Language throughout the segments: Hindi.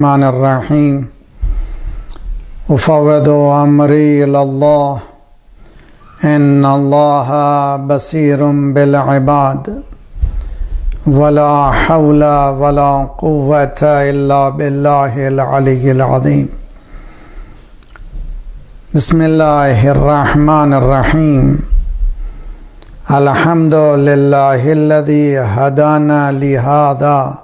Ar-Rahim Ufawwidu amri ilallah Inna Allaha basirun bil ibad Wala hawla wala quwwata illa billahil aliyyil azim Bismillahirrahmanirrahim Alhamdulillahilladzi hadana lihada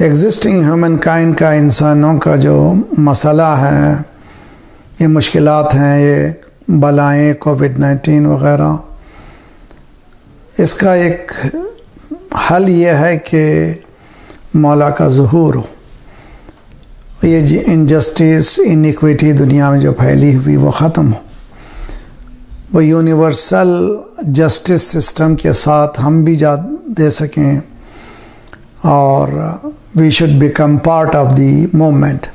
Existing humankind का इंसानों का जो मसला है, ये मुश्किलात हैं, ये बलाएं कोविड-19 वग़ैरह, इसका एक हल ये है कि मौला का ज़ुहूर हो। ये इनजस्टिस इनइक्विटी दुनिया में जो फैली हुई वो ख़त्म हो। वो यूनिवर्सल जस्टिस सिस्टम के साथ हम भी जा दे सकें और we should become part of the movement.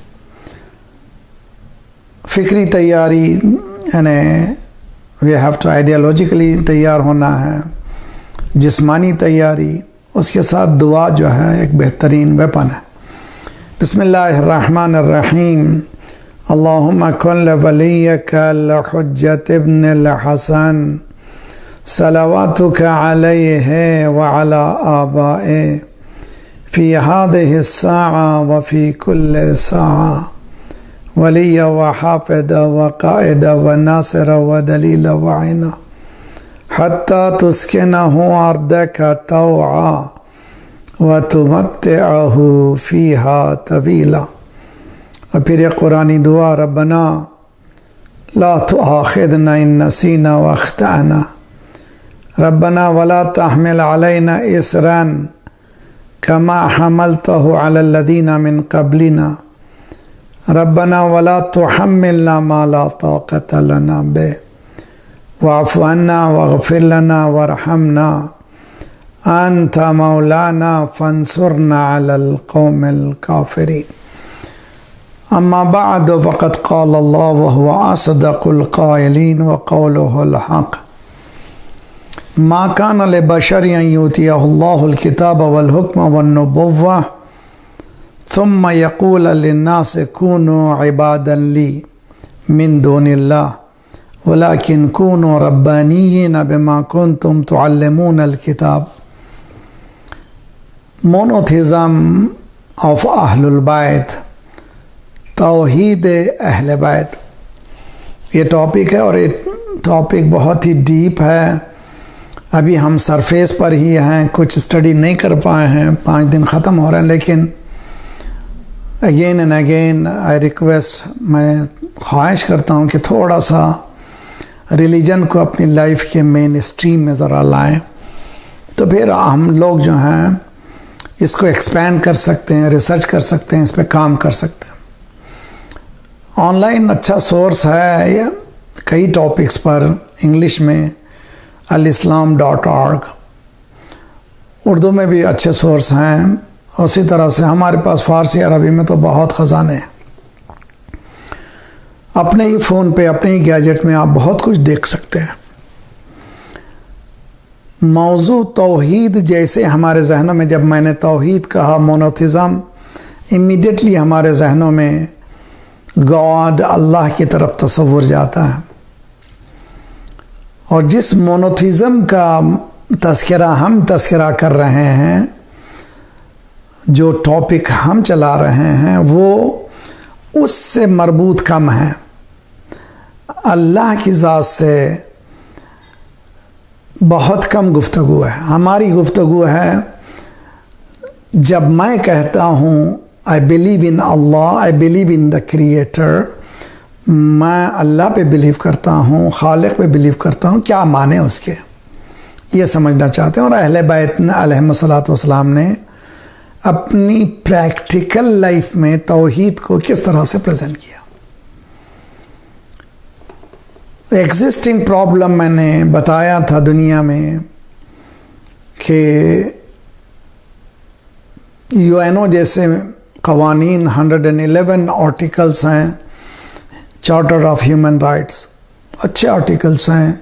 फ़िक्री तैयारी यानी वी हैव टू आइडियोलॉजिकली तैयार होना है, जिस्मानी तैयारी, उसके साथ दुआ जो है एक बेहतरीन वेपन है। बिस्मिल्लाहिर्रहमानिर्रहीम अल्लाहुम्मा कुन वलिय्यकल हुज्जत इब्नुल हसन सलवातुका अलैहि व अला आबाए फ़ी हादिहि स्साअ व फ़ी कुल्लि साअ वलिया व हाफ़िदा व क़ाइदा व नासिरा व दलीला व आइना हत्ता तुस्किनहु अर्दका तौआ व तुमत्तिअहु फ़ीहा तवीला। और फिर ये कुरानी दुआ, रब्बना ला तुआखिज़ना इन नसीना व अख़्ताना रब्बना वला तहमिल अलैना इसरन कमा हमलतहु अलल्लज़ीना मिन क़ब्लिना रब्बना वला तुहम्मिलना मा ला ताक़त लना बे वाफ़ु अन्ना वग़फ़िर लना वरहमना अंत मौलाना फ़ंसुरना अलल क़ौमिल काफ़िरीन। अम्मा बअद फ़क़द क़ाल अल्लाह व हुवा असदक़ुल क़ाइलीन व क़ौलुहुल हक़ मा कान लिबशरिन अन युतियहुल्लाहुल किताब वल हुक्म वन नबुव्वह थुम्मा यक़ूल लिन्नासि कूनू इबादन ली मिन दूनिल्लाह वलाकिन कूनू रब्बानिय्यीन बिमा कुन्तुम तुअल्लिमूनल किताब। मोनोथिज़म ऑफ अहलुल बैत, तौहीद अहले बैत, ये टॉपिक है और ये टॉपिक बहुत ही डीप है। अभी हम सरफेस पर ही हैं, कुछ स्टडी नहीं कर पाए हैं, 5 दिन ख़त्म हो रहे हैं, लेकिन again and again I request, मैं ख्वाहिश करता हूँ कि थोड़ा सा रिलीजन को अपनी लाइफ के मेन स्ट्रीम में ज़रा लाएं, तो फिर हम लोग जो हैं इसको एक्सपेंड कर सकते हैं, रिसर्च कर सकते हैं, इस पर काम कर सकते हैं। ऑनलाइन अच्छा सोर्स है या कई टॉपिक्स पर, इंग्लिश में alislam.org, उर्दू में भी अच्छे सोर्स हैं। उसी तरह से हमारे पास फ़ारसी अरबी में तो बहुत ख़जाने हैं। अपने ही फ़ोन पे, अपने ही गैजेट में आप बहुत कुछ देख सकते हैं। मौजू तौहीद जैसे हमारे जहनों में, जब मैंने तौहीद कहा, मोनोथिज़म, इमीडिएटली हमारे जहनों में गॉड, अल्लाह की तरफ तसव्वुर जाता है। और जिस मोनोथिज़म का हम तस्करा कर रहे हैं, जो टॉपिक हम चला रहे हैं, वो उससे मरबूत कम है। अल्लाह की ज़ात से बहुत कम गुफ्तगू है। हमारी गुफ्तगू है, जब मैं कहता हूँ I believe in Allah, I believe in the creator, मैं अल्लाह पे बिलीव करता हूँ, खालिक पे बिलीव करता हूँ, क्या माने उसके, ये समझना चाहते हैं। और अहले बैत अलैहिस्सलातु वस्सलाम ने अपनी प्रैक्टिकल लाइफ में तौहीद को किस तरह से प्रेजेंट किया। एग्जिस्टिंग प्रॉब्लम मैंने बताया था दुनिया में कि यूएनओ जैसे कवानीन 111 आर्टिकल्स हैं, चार्टर ऑफ ह्यूमन राइट्स, अच्छे आर्टिकल्स हैं,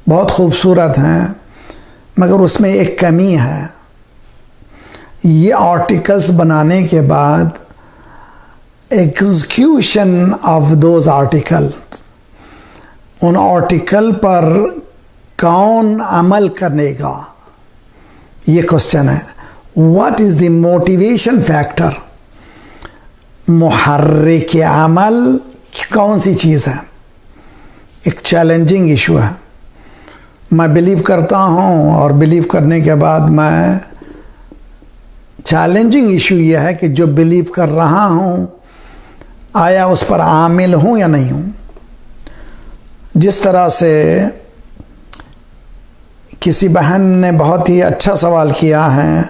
बहुत खूबसूरत हैं, मगर उसमें एक कमी है। ये आर्टिकल्स बनाने के बाद एग्जीक्यूशन ऑफ दोज आर्टिकल, उन आर्टिकल पर कौन अमल करेगा, ये क्वेश्चन है। What is the motivation factor, मुहर्रिक अमल कौन सी चीज़ है, एक चैलेंजिंग इशू है। मैं बिलीव करता हूँ और बिलीव करने के बाद मैं, चैलेंजिंग इशू यह है कि जो बिलीव कर रहा हूँ आया उस पर आमिल हूँ या नहीं हूँ। जिस तरह से किसी बहन ने बहुत ही अच्छा सवाल किया है,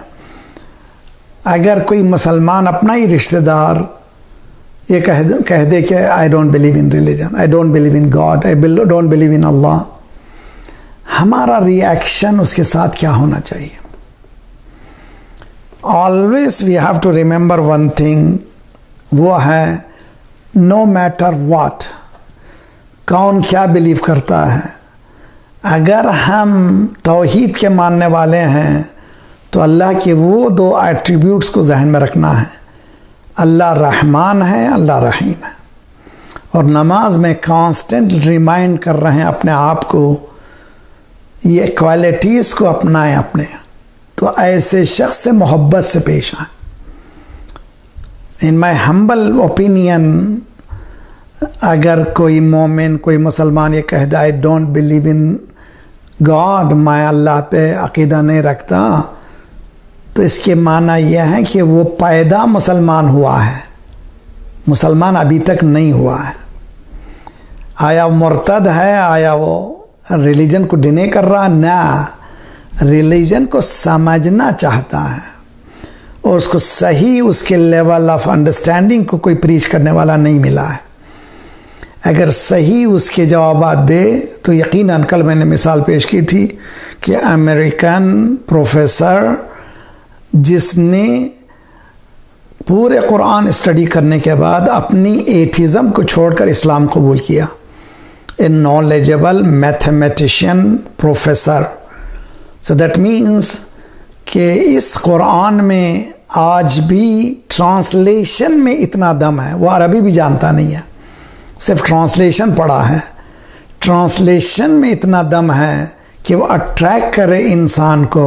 अगर कोई मुसलमान अपना ही रिश्तेदार ये कह दे कि I don't believe in religion, I don't believe in God, I don't believe in Allah, हमारा रिएक्शन उसके साथ क्या होना चाहिए? Always we have to remember one thing, वो है नो मैटर व्हाट, कौन क्या बिलीव करता है, अगर हम तौहीद के मानने वाले हैं तो अल्लाह के वो दो एट्रीब्यूट्स को जहन में रखना है, अल्लाह रहमान है, अल्लाह रहीम है। और नमाज में कांस्टेंट रिमाइंड कर रहे हैं अपने आप को, ये क्वालिटीज़ को अपनाएं अपने, तो ऐसे शख्स से मोहब्बत से पेश आए। इन माई हम्बल ओपिनियन, अगर कोई मोमिन, कोई मुसलमान ये कह दे I don't believe in God, मैं अल्लाह पे अकीदा नहीं रखता, तो इसके माना यह है कि वो पैदा मुसलमान हुआ है, मुसलमान अभी तक नहीं हुआ है। आया वो मुर्तद है, आया वो रिलीजन को डिने कर रहा, ना, रिलीजन को समझना चाहता है और उसको सही उसके लेवल ऑफ अंडरस्टैंडिंग को कोई प्रीच करने वाला नहीं मिला है। अगर सही उसके जवाबात दे तो यकीनन, कल मैंने मिसाल पेश की थी कि अमेरिकन प्रोफेसर जिसने पूरे कुरान स्टडी करने के बाद अपनी एथिज़म को छोड़कर इस्लाम कबूल किया, ए knowledgeable mathematician professor. So that means कि इस कुरान में आज भी ट्रांसलेशन में इतना दम है, वो अरबी भी जानता नहीं है, सिर्फ ट्रांसलेशन पढ़ा है, ट्रांसलेशन में इतना दम है कि वो अट्रैक्ट करे इंसान को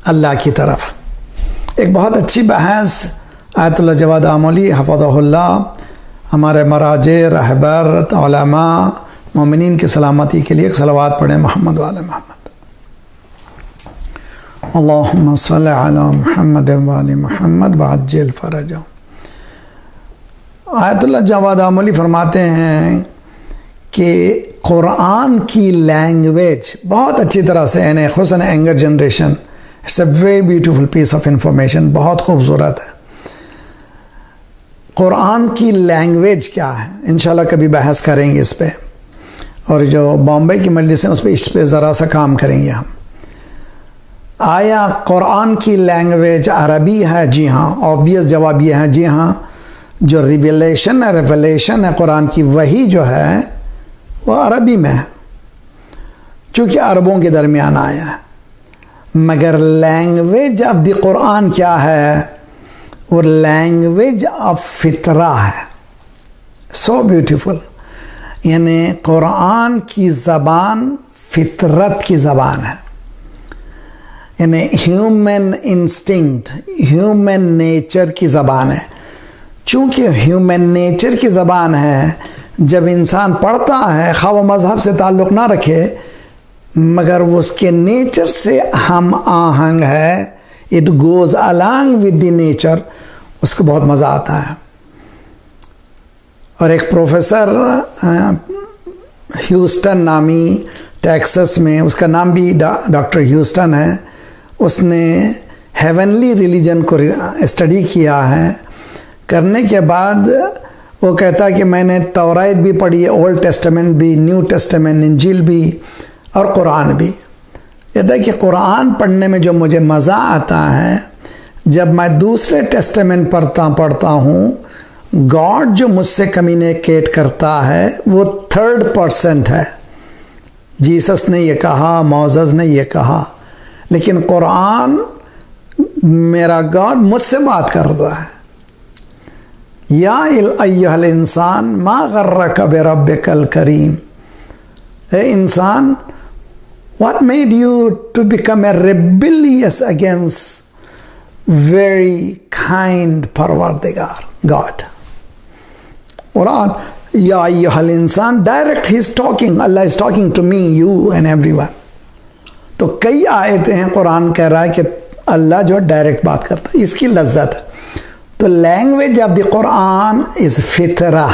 अल्लाह की तरफ। एक बहुत अच्छी बहस आयतुल्लाह जवाद आमोली हफ़ज़हुल्लाह, हमारे मराजे, रहबर, उलमा, मोमिनीन की सलामती के लिए एक सलावत पढ़ें मोहम्मद वाले मोहम्मद। अल्लाहुम्मा सल्लि अला मुहम्मद व आलि मुहम्मद व अज्जिल फरजहुम। आयतुल्लाह जवाद आमोली फरमाते हैं कि कुरान की लैंग्वेज बहुत अच्छी तरह से, यानी हुस्न एंगर जनरेशन, it's a very beautiful piece of information, बहुत खूबसूरत है। कुरान की लैंग्वेज क्या है, इंशाल्लाह कभी बहस करेंगे इस पे, और जो बॉम्बे की मजलिस है उस पर ज़रा सा काम करेंगे हम। आया कुरान की लैंग्वेज अरबी है? जी हाँ, ऑब्वियस जवाब ये है जी हाँ। जो रेवलेशन है कुरान की, वही जो है वो अरबी में है। चूँकि अरबों के दरमियान आया है, मगर लैंग्वेज ऑफ द कुरान क्या है? वो लैंग्वेज ऑफ फितरा है। So beautiful. यानी कुरान की ज़बान फितरत की ज़बान है, यानी ह्यूमन इंस्टिंक्ट, ह्यूमन नेचर की ज़बान है। चूँकि ह्यूमन नेचर की ज़बान है, जब इंसान पढ़ता है, खा वो मज़हब से ताल्लुक़ ना रखे, मगर वो उसके नेचर से हम आहंग है, it goes along with the nature, उसको बहुत मज़ा आता है। और एक प्रोफेसर ह्यूस्टन नामी टेक्सास में, उसका नाम भी डॉक्टर ह्यूस्टन है, उसने हेवनली रिलीजन को स्टडी किया है। करने के बाद वो कहता है कि मैंने तौरात भी पढ़ी है, ओल्ड टेस्टामेंट भी, न्यू टेस्टामेंट, इंजील भी और कुरान भी। कहता है कि कुरान पढ़ने में जो मुझे मज़ा आता है, जब मैं दूसरे टेस्टामेंट पढ़ता हूँ, गॉड जो मुझसे कम्युनिकेट करता है वो थर्ड पर्सन है। जीसस ने ये कहा, मोसेस ने ये कहा, लेकिन कुरान मेरा गॉड मुझसे बात करता है। या अय्युहल इंसान मा गर्रक बिरब्बिकल करीम, ए इंसान, what made you to become a rebellious against very kind Parvardigar, God? Quran, Ya ayyuhal insan, direct he is talking, Allah is talking to me, you and everyone. तो कई आयतें हैं कुरान कह रहा है कि अल्लाह जो डायरेक्ट बात करता है, इसकी लज्जत है। तो language of the Quran is फितरा,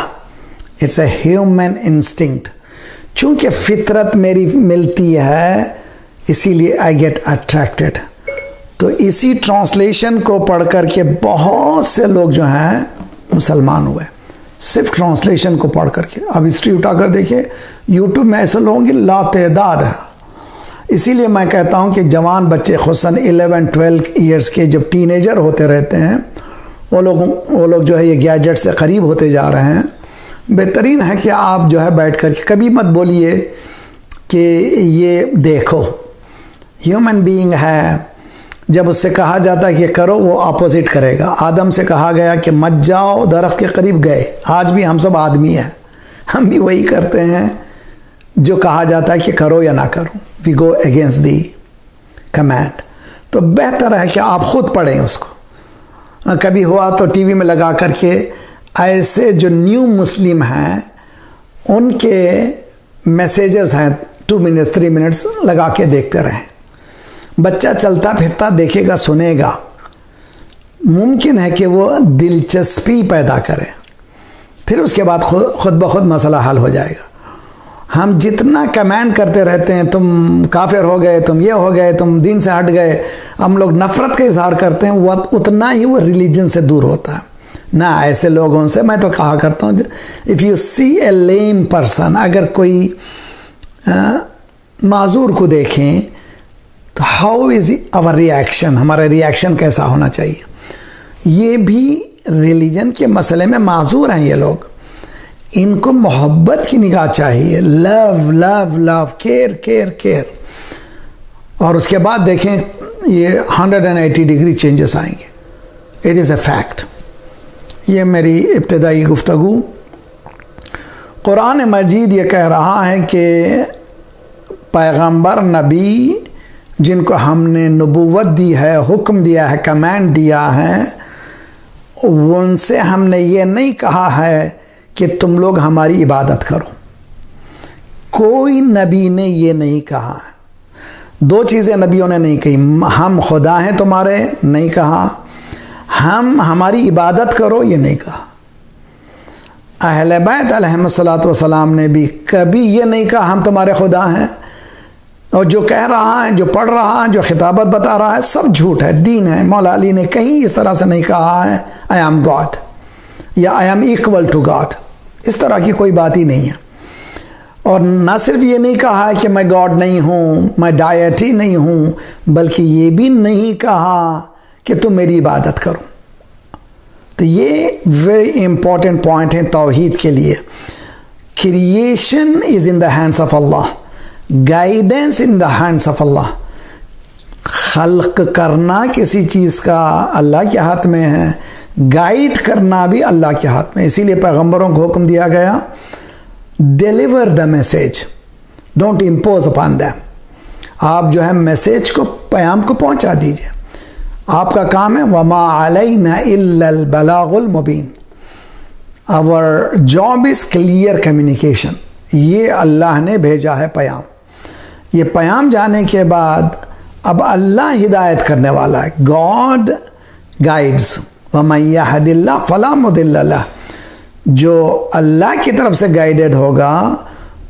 इट्स ए ह्यूमन इंस्टिंक्ट। चूँकि फितरत मेरी मिलती है, इसीलिए आई गेट अट्रैक्टेड। तो इसी ट्रांसलेशन को पढ़ कर के बहुत से लोग जो हैं मुसलमान हुए, सिर्फ ट्रांसलेशन को पढ़ करके। अब हिस्ट्री उठा कर देखिए, यूट्यूब में ऐसे लोगों की लातेदाद है। इसीलिए मैं कहता हूँ कि जवान बच्चे खुसन 11-12 ईयर्स के जब टीनेजर होते रहते हैं, वो लोग जो है ये गैजेट से करीब होते जा रहे हैं। बेहतरीन है कि आप जो है बैठ कर के कभी मत बोलिए कि ये देखो, ह्यूमन बीइंग है, जब उससे कहा जाता है कि करो, वो अपोजिट करेगा। आदम से कहा गया कि मत जाओ, दरख्त के करीब गए। आज भी हम सब आदमी हैं, हम भी वही करते हैं जो कहा जाता है कि करो या ना करो, we go against the command. तो बेहतर है कि आप खुद पढ़ें उसको। कभी हुआ तो टीवी में लगा करके ऐसे जो न्यू मुस्लिम हैं उनके मैसेजेस हैं 2 मिनट्स 3 मिनट्स लगा के देखते रहें। बच्चा चलता फिरता देखेगा, सुनेगा, मुमकिन है कि वो दिलचस्पी पैदा करे, फिर उसके बाद खुद ब खुद मसला हल हो जाएगा। हम जितना कमेंट करते रहते हैं, तुम काफिर हो गए, तुम ये हो गए, तुम दीन से हट गए, हम लोग नफ़रत का इजहार करते हैं, वो उतना ही वो रिलीजन से दूर होता है ना। ऐसे लोगों से मैं तो कहा करता हूँ, if you see a lame person, अगर कोई माजूर को देखें तो हाउ इज़ आवर रिएक्शन, हमारा रिएक्शन कैसा होना चाहिए। ये भी रिलीजन के मसले में माजूर हैं ये लोग, इनको मोहब्बत की निगाह चाहिए, love love love, care care care. और उसके बाद देखें ये 180 डिग्री चेंजेस आएंगे। It is a fact. ये मेरी इब्तदाई गुफ्तगू। कुरान मजीद ये कह रहा है कि पैगंबर नबी जिनको हमने नबूवत दी है, हुक्म दिया है, कमांड दिया है, उनसे हमने ये नहीं कहा है कि तुम लोग हमारी इबादत करो। कोई नबी ने ये नहीं कहा। 2 चीज़ें नबियों ने नहीं कही, हम खुदा हैं तुम्हारे नहीं कहा, हम हमारी इबादत करो ये नहीं कहा। अहले बैत अलैहिस्सलातु वस्सलाम ने भी कभी ये नहीं कहा हम तुम्हारे खुदा हैं। और जो कह रहा है, जो पढ़ रहा है, जो खिताबत बता रहा है, सब झूठ है, दीन है। मौला अली ने कहीं इस तरह से नहीं कहा है आई एम गॉड या I am equal to God, इस तरह की कोई बात ही नहीं है। और ना सिर्फ ये नहीं कहा है कि मैं गॉड नहीं हूँ, मैं डायटी नहीं हूँ, बल्कि ये भी नहीं कहा कि तुम मेरी इबादत करो। तो ये वेरी इंपॉर्टेंट पॉइंट है तौहीद के लिए। Creation is in the hands of Allah, guidance in the hands of Allah. खल्क करना किसी चीज़ का अल्लाह के हाथ में है, गाइड करना भी अल्लाह के हाथ में। इसीलिए पैगंबरों को हुक्म दिया गया, deliver the message, don't impose upon them. आप जो है मैसेज को, पैगाम को पहुंचा दीजिए, आपका काम है। वमा अलैना इल्लल बलागुल मुबीन, our job is clear communication. ये अल्लाह ने भेजा है पैगाम। ये पैगाम जाने के बाद अब अल्लाह हिदायत करने वाला है। गॉड गाइड्स, वमन यहदिल्लाह फला मुदिल्ल लह। जो अल्लाह की तरफ से गाइडेड होगा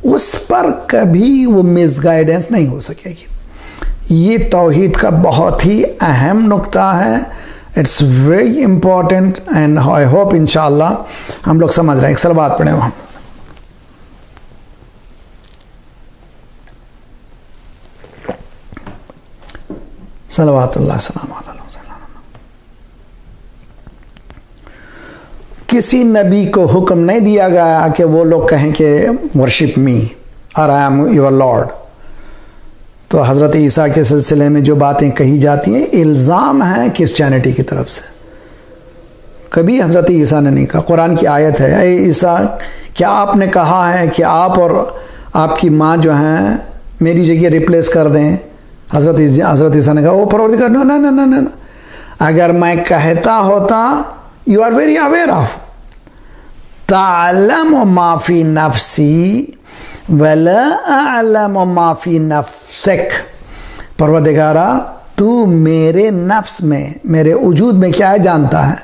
उस पर कभी वो मिसगाइडेंस नहीं हो सकेगी। ये तौहीद का बहुत ही अहम नुक्ता है। It's very important and I hope इंशाअल्लाह हम लोग समझ रहे हैं। एक सलवात पढ़े वहाँ। सलवातुल्लाह सलाम अलैहि। किसी नबी को हुक्म नहीं दिया गया कि वो लोग कहें कि वर्शिप मी और आई एम योर लॉर्ड। तो हज़रत ईसा के सिलसिले में जो बातें कही जाती हैं इल्ज़ाम है क्रिश्चियनिटी की तरफ से। कभी हज़रत ईसा ने नहीं कहा। कुरान की आयत है, ए ईसा क्या आपने कहा है कि आप और आपकी माँ जो हैं मेरी जगह रिप्लेस कर दें? हज़रत ईसा ने कहा ओ परवरदिगार, नो ना ना ना ना, अगर मैं कहता होता, you are very aware of, तालम माफ़ी नफ्सी वला अअलम माफ़ी नफ्सिक। परवरदिगारा तू मेरे नफ्स में, मेरे वजूद में क्या है जानता है,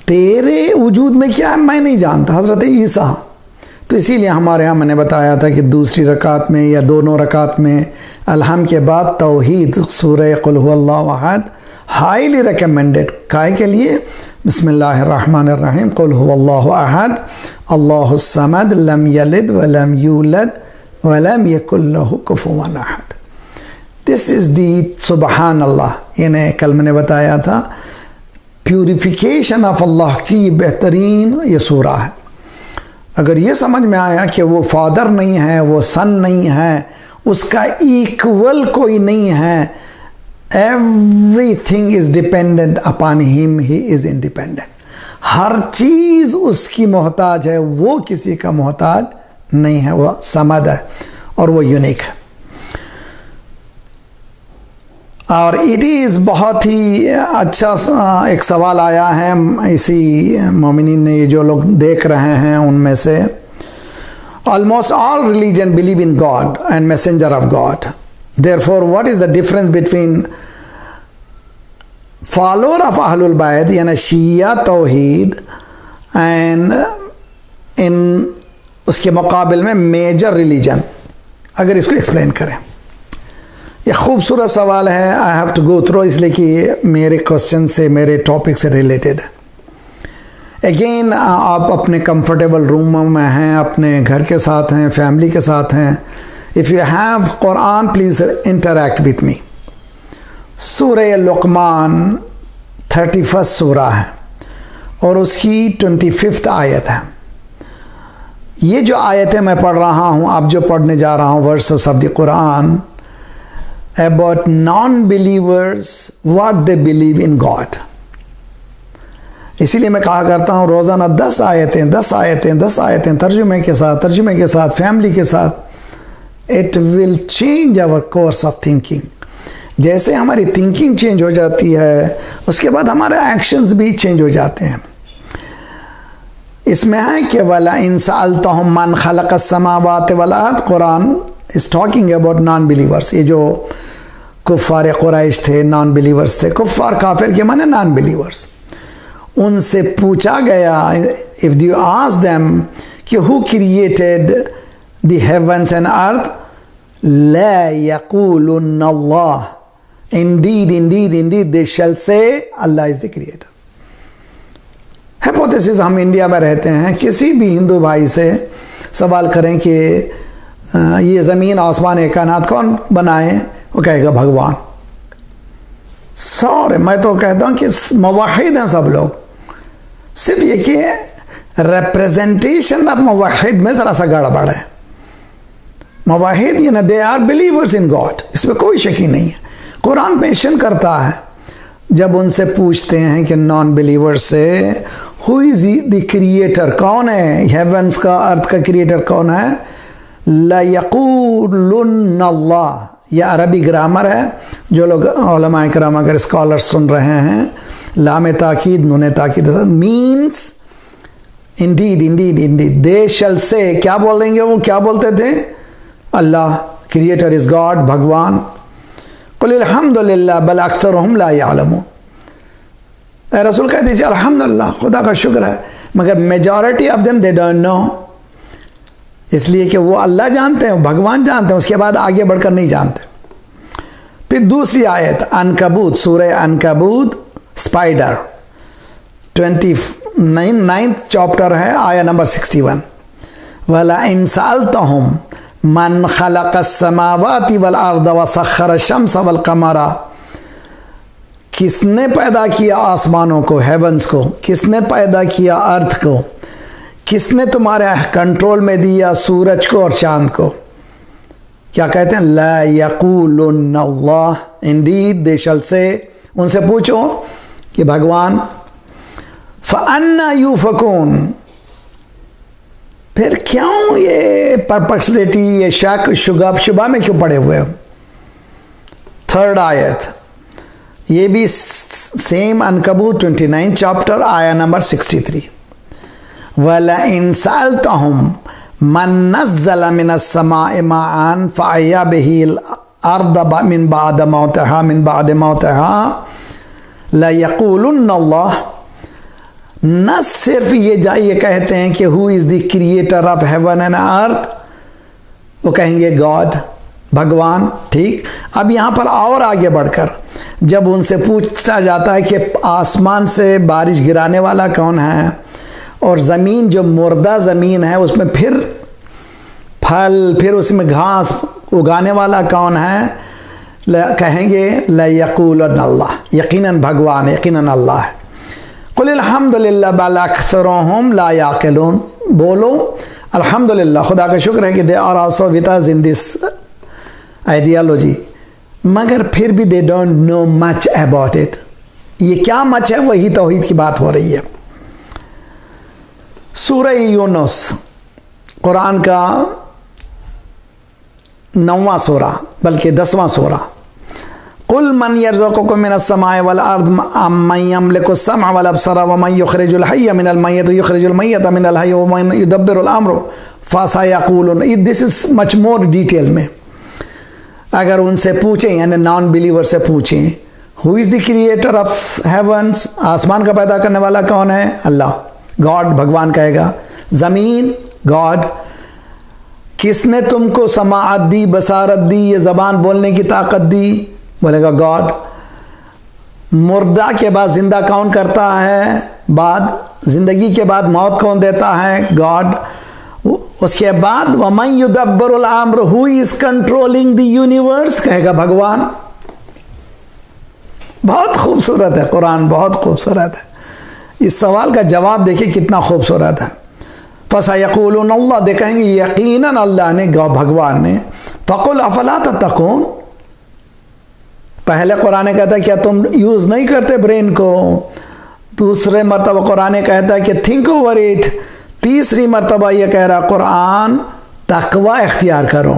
तेरे वजूद में क्या है मैं नहीं जानता। हज़रत ईसा। तो इसीलिए हमारे यहाँ मैंने बताया था कि दूसरी रकात में या दोनों रकात में अलहम के बाद तौहीद सूरह कुल हुवल्लाहु अहद हाईली रिकमेंडेड। काहे के लिए? बिस्मिल्लाहिर्रहमानिर्रहीम, कुल हुवल्लाहु अहद अल्लाहुस समद लम यलिद वलम यूलद वलम यकुल लहु कुफुवन अहद। दिस इज़ दी सुबहान अल्लाह। इन्हें कल मैंने बताया था प्यूरिफिकेशन ऑफ अल्लाह की बेहतरीन ये सूरा है। अगर ये समझ में आया कि वो फादर नहीं है, वो सन नहीं है, उसका इक्वल कोई नहीं है, everything is dependent upon him, he is independent. हर चीज उसकी मोहताज है, वो किसी का मोहताज नहीं है, वो समद है और वो यूनिक है। और इट इज़ बहुत ही अच्छा एक सवाल आया है इसी मोमिनीन ने, जो लोग देख रहे हैं उनमें से, almost all religion believe in God and messenger of God, therefore what is the difference between follower of अहलुल बैत यानी शिया तौहीद एंड इन उसके मुकाबिल में मेजर रिलीजन, अगर इसको एक्सप्लेन करें। ये खूबसूरत सवाल है, I have to go through, इसलिए कि मेरे क्वेश्चन से, मेरे टॉपिक से रिलेटेड है। अगेन आप अपने कंफर्टेबल रूम में हैं, अपने घर के साथ हैं, फैमिली के साथ हैं। If you have Quran please interact with me. सूरह लुक़मान 31 सूरा है और उसकी 25 आयत है। ये जो आयतें मैं पढ़ रहा हूँ, आप जो पढ़ने जा रहा हूँ versus of the Quran about non-believers what they believe in God। इसीलिए मैं कहा करता हूँ रोज़ाना 10 आयतें तर्जुमे के साथ फैमिली के साथ, it will change our course of thinking. जैसे हमारी थिंकिंग चेंज हो जाती है उसके बाद हमारे एक्शंस भी चेंज हो जाते हैं। इसमें है कि वला इन सअल्तहुम मन खलक़स समावाति वल अर्द, Quran is talking about non believers. ये जो कुफ़ार कुरैश थे, नॉन बिलीवर्स थे, कुफ़ार काफिर के माने नॉन बिलीवर्स, उनसे पूछा गया, इफ यू आस्क देम कि who created the heavens and earth, ला यक़ूलुन Allah, indeed they shall say Allah is the creator. Hypothesis, हम इंडिया में रहते हैं, किसी भी हिंदू भाई से सवाल करें कि ये ज़मीन आसमान कायनात कौन बनाए, वो कहेगा भगवान। सॉरी, मैं तो कहता हूँ कि मुवहिद हैं सब लोग, सिर्फ ये कि रिप्रेजेंटेशन ऑफ मुवहिद में ज़रा सा गड़बड़ है। मवाहिद यानी they are believers in God, इसमें कोई शक ही नहीं है। कुरान मेंशन करता है जब उनसे पूछते हैं कि नॉन बिलीवर से हु इज द क्रिएटर, कौन है हेवंस का अर्थ का क्रिएटर कौन है, ला यक़ूलुन अल्लाह। यह अरबी ग्रामर है, जो लोग उलमा इकराम अगर स्कॉलर्स सुन रहे हैं, लाम ताकीद नून ताकीद मीन्स इंडीड इंडीड इंडीड, दे शल से, क्या बोलेंगे वो, क्या बोलते थे, अल्लाह क्रिएटर इज गॉड, भगवान। कुल अल्हम्दुलिल्लाह बल अक्सरुहुम ला यअलमून, ए रसूल कह दीजिए अल्हम्दुलिल्लाह, खुदा का शुक्र है, मगर majority of them they don't no, इसलिए कि वो अल्लाह जानते हैं, भगवान जानते हैं, उसके बाद आगे बढ़कर नहीं जानते। फिर दूसरी आयत अनकबूत, सूरह अनकबूत, स्पाइडर, 29th चैप्टर है, आया नंबर 61। वला इन सअल्तहुम मन खलक़स समावाति वल अर्द व सख्खर शम्स वल कमरा, किसने पैदा किया आसमानों को, हेवंस को, किसने पैदा किया अर्थ को, किसने तुम्हारे कंट्रोल में दिया सूरज को और चांद को, क्या कहते हैं, ला यक़ूलुन अल्लाह, इंडीड दे शल से, उनसे पूछो कि भगवान, फ़अन्ना यूफ़कून, फिर क्यों ये परप्लेक्सिटी, ये शक शुबा में क्यों पड़े हुए हो। थर्ड आयत, ये भी सेम अनकबूत 29 चैप्टर, आया नंबर 63। वला इन सअल्तहुम मन नज़्ज़ल मिनस समाइ माअन फ़अह्या बिहिल अर्द मिन बाद मौतिहा ला यक़ूलुन अल्लाह, न सिर्फ ये कहते हैं कि who is the creator of heaven and earth, वो कहेंगे गॉड, भगवान, ठीक। अब यहाँ पर और आगे बढ़कर जब उनसे पूछा जाता है कि आसमान से बारिश गिराने वाला कौन है, और ज़मीन जो मुर्दा ज़मीन है उसमें फिर फल, फिर उसमें घास उगाने वाला कौन है, कहेंगे ला यक़ूलुन अल्लाह, यकीनन भगवान, यकीनन अल्लाह है। कुल अल्हम्दुलिल्लाह बल अक्सरुहुम ला याक़िलून, बोलो अल्हम्दुलिल्लाह, खुदा का शुक्र है कि they are also with us in this ideology, मगर फिर भी they don't know much about it. ये क्या मच है, वही तौहीद की बात हो रही है। सूरह यूनुस, कुरान का 9वां सूरा, बल्कि 10वां सूरा। कुल मन यर्ज़ुकुकुम मिनस समाइ वल अर्द अम्मन यमलिकु अस्समअ वल अब्सरा व मन युखरिजुल हय्य मिनल मय्यत व युखरिजुल मय्यत मिनल हय्य व मन युदब्बिरुल अम्र फसयक़ूलून, this is much more detail में। अगर उनसे पूछें, यानी नॉन बिलीवर से पूछें, who is the creator of heavens, आसमान का पैदा करने वाला कौन है, अल्लाह, गॉड, भगवान कहेगा। ज़मीन, गॉड। किसने तुमको समाअत दी, बसारत दी, ये ज़बान बोलने की ताकत दी, बोलेगा गॉड। मुर्दा के बाद जिंदा कौन करता है, बाद जिंदगी के बाद मौत कौन देता है, गॉड। उसके बाद वमन युदब्बिरुल अम्र, who is controlling the universe, कहेगा भगवान। बहुत खूबसूरत है कुरान, बहुत खूबसूरत है। इस सवाल का जवाब देखिए कितना खूबसूरत है। फसयक़ूलून अल्लाह, दे कहेंगे यकीनन अल्लाह ने, भगवान ने। फ़क़ुल अफ़ला तत्तक़ून, पहले कुरान कहता है क्या तुम यूज़ नहीं करते ब्रेन को, दूसरे मरतबा कुरान कहता है कि थिंक ओवर इट, तीसरी मरतबा ये कह रहा कुरान तक़वा इख्तियार करो,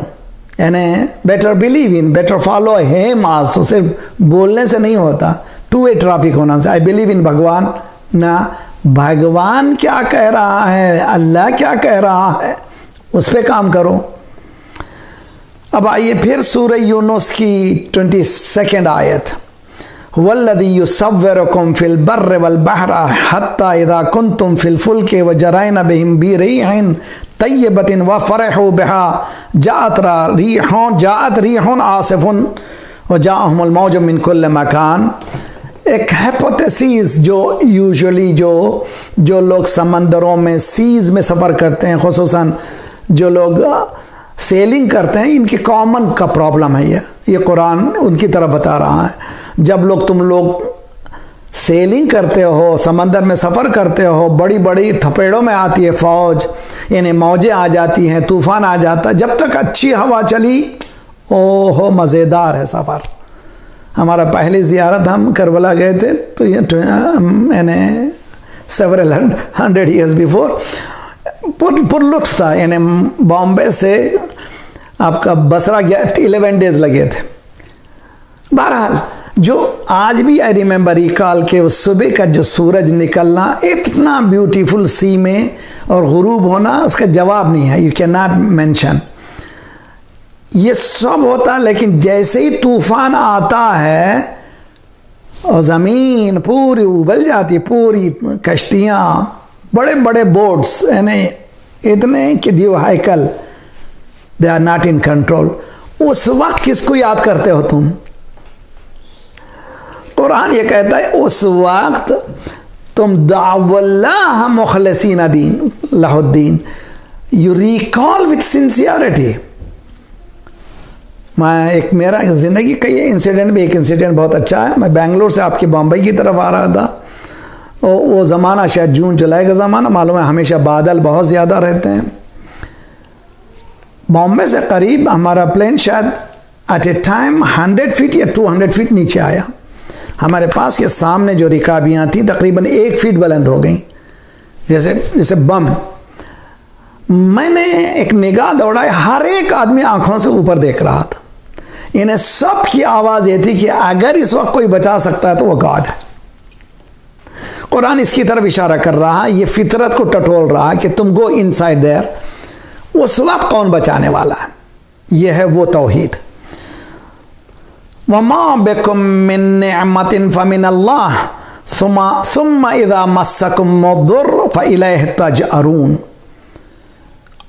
यानी better believe in, better follow him also. सिर्फ बोलने से नहीं होता, टू वे ट्रैफिक होना चाहिए। आई बिलीव इन भगवान, ना भगवान क्या कह रहा है, अल्लाह क्या कह रहा है, उस पर काम करो। अब आइए फिर सूरह यूनुस की 22nd आयत। वल्लज़ी युसव्विरुकुम फिल बर्रि वल बहरि हत्ता इज़ा कुंतुम फिल फुल्कि व जरैना बिहिम बिरीहिन तय्यबतिन व फरहू बिहा जाअत रीहुन आसिफुन व जाअहुमुल मौजु मिन कुल्लि मकान। एक हाइपोथेसिस जो यूजुअली जो लोग समंदरों में, सीज में सफ़र करते हैं, खुसूसन जो लोग सेलिंग करते हैं, इनकी कॉमन का प्रॉब्लम है ये कुरान उनकी तरफ बता रहा है। जब तुम लोग सेलिंग करते हो, समंदर में सफ़र करते हो, बड़ी बड़ी थपेड़ों में आती है फ़ौज, यानी मौजें आ जाती हैं, तूफ़ान आ जाता, जब तक अच्छी हवा चली ओहो मज़ेदार है सफ़र। हमारा पहली ज़ियारत हम करबला गए थे, तो ये यानी सेवरल 100 years बिफोर, पुरलुत्फ था। यानी बॉम्बे से आपका बसरा 11 days लगे थे। बहरहाल जो आज भी आई रिमेंबर रिकॉल के उस सुबह का जो सूरज निकलना, इतना ब्यूटीफुल सी में, और गुरूब होना, उसका जवाब नहीं है, यू कैन नॉट मेंशन। ये सब होता, लेकिन जैसे ही तूफान आता है और ज़मीन पूरी उबल जाती है, पूरी कश्तियाँ, बड़े बड़े बोट्स, यानी इतने कि दियो हाइकल, they are not in control. उस वक्त किसको याद करते हो तुम? कुरान ये कहता है उस वक्त तुम दावल्लाह मुखलिसीन दीन लहुद्दीन, यू रिकॉल विथ सिंसियरिटी। मैं एक मेरा ज़िंदगी का ये इंसिडेंट भी, एक इंसिडेंट बहुत अच्छा है। मैं बेंगलोर से आपके बम्बई की तरफ आ रहा था, वो ज़माना शायद जून जुलाई का ज़माना, मालूम है हमेशा बादल बहुत ज़्यादा रहते हैं। बॉम्बे से करीब हमारा प्लेन शायद एट ए टाइम 100 फीट या 200 फीट नीचे आया। हमारे पास के सामने जो रिकाबियाँ थी तकरीबन 1 फीट बुलंद हो गई, जैसे बम। मैंने एक निगाह दौड़ाई, हर एक आदमी आंखों से ऊपर देख रहा था। इन्हें सब की आवाज़ ये थी कि अगर इस वक्त कोई बचा सकता है तो वो गॉड है। कुरान इसकी तरफ इशारा कर रहा है, ये फितरत को टटोल रहा है कि तुम गो इनसाइड देयर। उस वक्त कौन बचाने वाला है? ये है वो तौहीद। वमा बिकुम मिन निअमतिन फमिनल्लाह सुम्मा इज़ा मस्सकुम मुद्दुर फइलैहि तजअरून।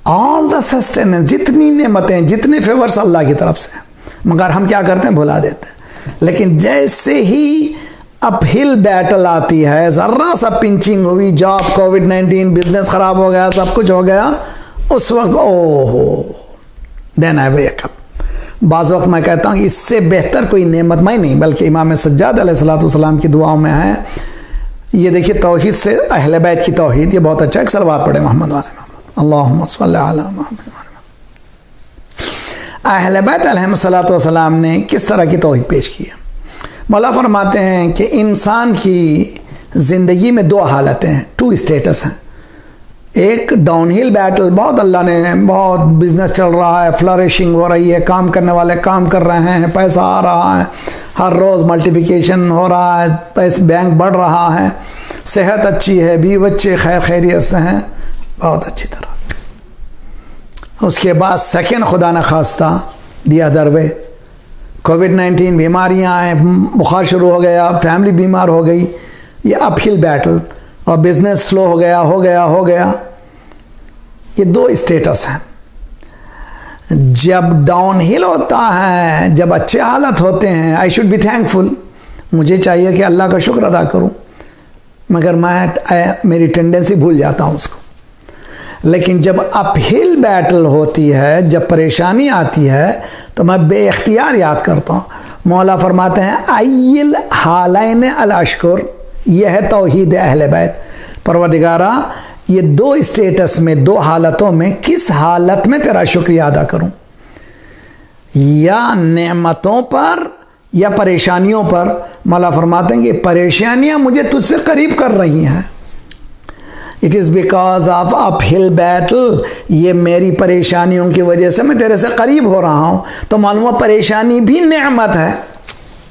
ऑल द सस्टेनेंस, जितनी नेमतें, जितने फेवर्स अल्लाह की तरफ से, मगर हम क्या करते हैं? भुला देते हैं। लेकिन जैसे ही अपहिल बैटल आती है, ज़र्रा सा पिंचिंग हुई, जॉब, कोविड-19, बिजनेस ख़राब हो गया, सब कुछ हो गया, उस वक्त ओहो देन आई वेक अप। बाज़ वक्त मैं कहता हूँ इससे बेहतर कोई नेमत मैं नहीं, बल्कि इमाम सज्जाद अलैहिस्सलाम की दुआओं में है। ये देखिए तौहीद से अहले बैत की तौहीद, ये बहुत अच्छा। एक सलवात पढ़े मोहम्मद वाले मोहम्मद, अल्लाहुम्मा सल्लि अला मुहम्मद। अहले बैत अलैहिस्सलाम ने किस तरह की तौहीद पेश की है? मौला फरमाते हैं कि इंसान की ज़िंदगी में 2 हालतें हैं, 2 स्टेटस हैं। एक डाउनहिल बैटल, बहुत अल्लाह ने, बहुत बिजनेस चल रहा है, फ्लरिशिंग हो रही है, काम करने वाले काम कर रहे हैं, पैसा आ रहा है, हर रोज़ मल्टीप्लिकेशन हो रहा है, पैसे बैंक बढ़ रहा है, सेहत अच्छी है, बीवी बच्चे खैर खैरियत से हैं, बहुत अच्छी तरह से। उसके बाद सेकंड, खुदा न खास्ता दी अदर वे, कोविड-19 बीमारियाँ आए, बुखार शुरू हो गया, फैमिली बीमार हो गई, ये अपहिल बैटल, और बिजनेस स्लो हो गया। ये 2 स्टेटस हैं। जब डाउनहिल होता है, जब अच्छे हालत होते हैं, आई शुड बी थैंकफुल, मुझे चाहिए कि अल्लाह का शुक्र अदा करूं, मगर मेरी टेंडेंसी भूल जाता हूं उसको। लेकिन जब अपहिल बैटल होती है, जब परेशानी आती है, तो मैं बेइख्तियार याद करता हूँ। मौला फरमाते हैं अय्यल हालैन अल अशकुर, यह है तौहीद अहले बैत। परवरदिगारा, ये 2 स्टेटस में, 2 हालतों में, किस हालत में तेरा शुक्रिया अदा करूं? या नेमतों पर या परेशानियों पर? मौला फरमाते हैं कि परेशानियां मुझे तुझसे करीब कर रही हैं। It is because of uphill battle, ये मेरी परेशानियों की वजह से मैं तेरे से करीब हो रहा हूँ। तो मालूम हुआ परेशानी भी नेमत है।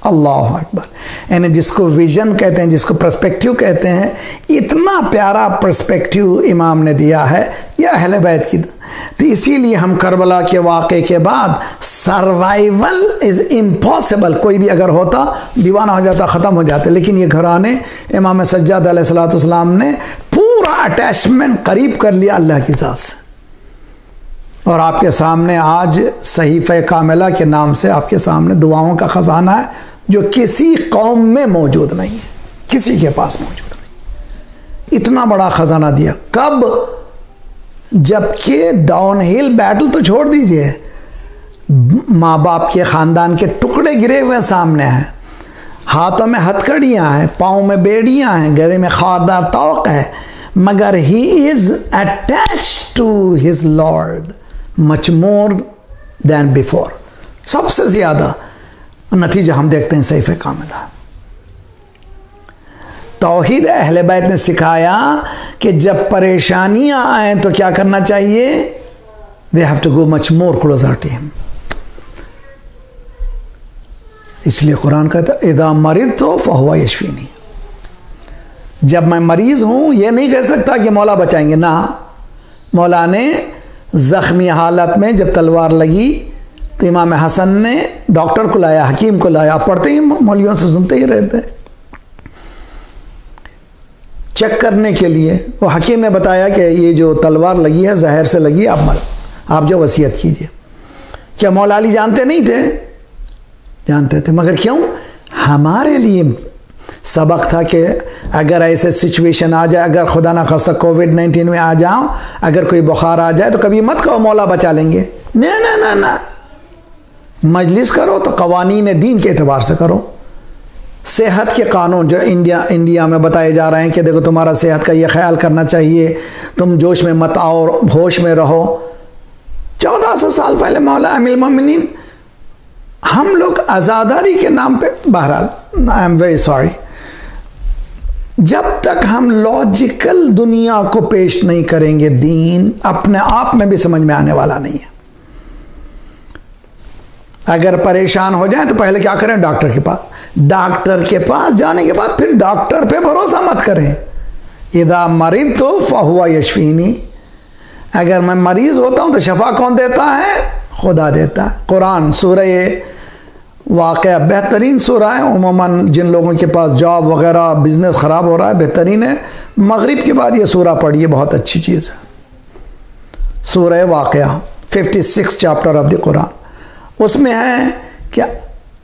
अल्लाह अकबर। यानी जिसको विजन कहते हैं, जिसको पर्सपेक्टिव कहते हैं, इतना प्यारा पर्सपेक्टिव इमाम ने दिया है यह अहले बैत की। तो इसीलिए हम करबला के वाक़े के बाद सर्वाइवल इज़ इम्पॉसिबल, कोई भी अगर होता दीवाना हो जाता, ख़त्म हो जाते। लेकिन ये घराने इमाम सज्जाद अलैहिस्सलाम ने पूरा अटैचमेंट करीब कर लिया अल्लाह की ज़ात से। और आपके सामने आज सहीफ़े कामिला के नाम से आपके सामने दुआओं का ख़जाना है, जो किसी कौम में मौजूद नहीं है, किसी के पास मौजूद नहीं। इतना बड़ा ख़जाना दिया। कब? जबकि डाउनहिल बैटल तो छोड़ दीजिए, माँ बाप के ख़ानदान के टुकड़े गिरे हुए सामने हैं, हाथों में हथकड़ियाँ हैं, पाँव में बेड़ियाँ हैं, गले में खारदार तौक है, मगर he is attached to his lord much more than before. सबसे ज़्यादा नतीजा हम देखते हैं सैफ कामिला। तौहीद अहले बैत ने सिखाया कि जब परेशानियां आए तो क्या करना चाहिए, we have to go much more closer to him. इसलिए कुरान कहता है इदा मरीद तो फहुवा यशफीनी, जब मैं मरीज हूं ये नहीं कह सकता कि मौला बचाएंगे ना। मौला ने जख्मी हालत में जब तलवार लगी तो इमाम हसन ने डॉक्टर को लाया, हकीम को लाया। आप पढ़ते ही मौलवियों से सुनते ही रहते, चेक करने के लिए। वो हकीम ने बताया कि ये जो तलवार लगी है जहर से लगी, आप जो वसीयत कीजिए। क्या मौला अली जानते नहीं थे? जानते थे, मगर क्यों? हमारे लिए सबक था कि अगर ऐसे सिचुएशन आ जाए, अगर खुदा ना खास्ता कोविड-19 में आ जाओ, अगर कोई बुखार आ जाए तो कभी मत कहो मौला बचा लेंगे। ना ना ना ना, मजलिस करो तो कवानीन दीन के एतबार से करो। सेहत के कानून जो इंडिया में बताए जा रहे हैं कि देखो तुम्हारा सेहत का ये ख्याल करना चाहिए, तुम जोश में मत आओ, होश में रहो। 1400 साल पहले मौला अमीरुल मोमिनीन, हम लोग आज़ादारी के नाम पे, बहरहाल आई एम वेरी सॉरी, जब तक हम लॉजिकल दुनिया को पेश नहीं करेंगे, दीन अपने आप में भी समझ में आने वाला नहीं है। अगर परेशान हो जाए तो पहले क्या करें? डॉक्टर के पास। डॉक्टर के पास जाने के बाद फिर डॉक्टर पे भरोसा मत करें। इदा मरीद तो फहुआ यशफीनी, अगर मैं मरीज होता हूं तो शफा कौन देता है? खुदा देता है। कुरान सूरह वाक़या बेहतरीन सूरा है। उमूमन जिन लोगों के पास जॉब वगैरह बिजनेस ख़राब हो रहा है, बेहतरीन है, मगरिब के बाद ये सूरा पढ़िए, बहुत अच्छी चीज़ है। सूरह वाक़या 56 चैप्टर ऑफ द कुरान। उसमें है क्या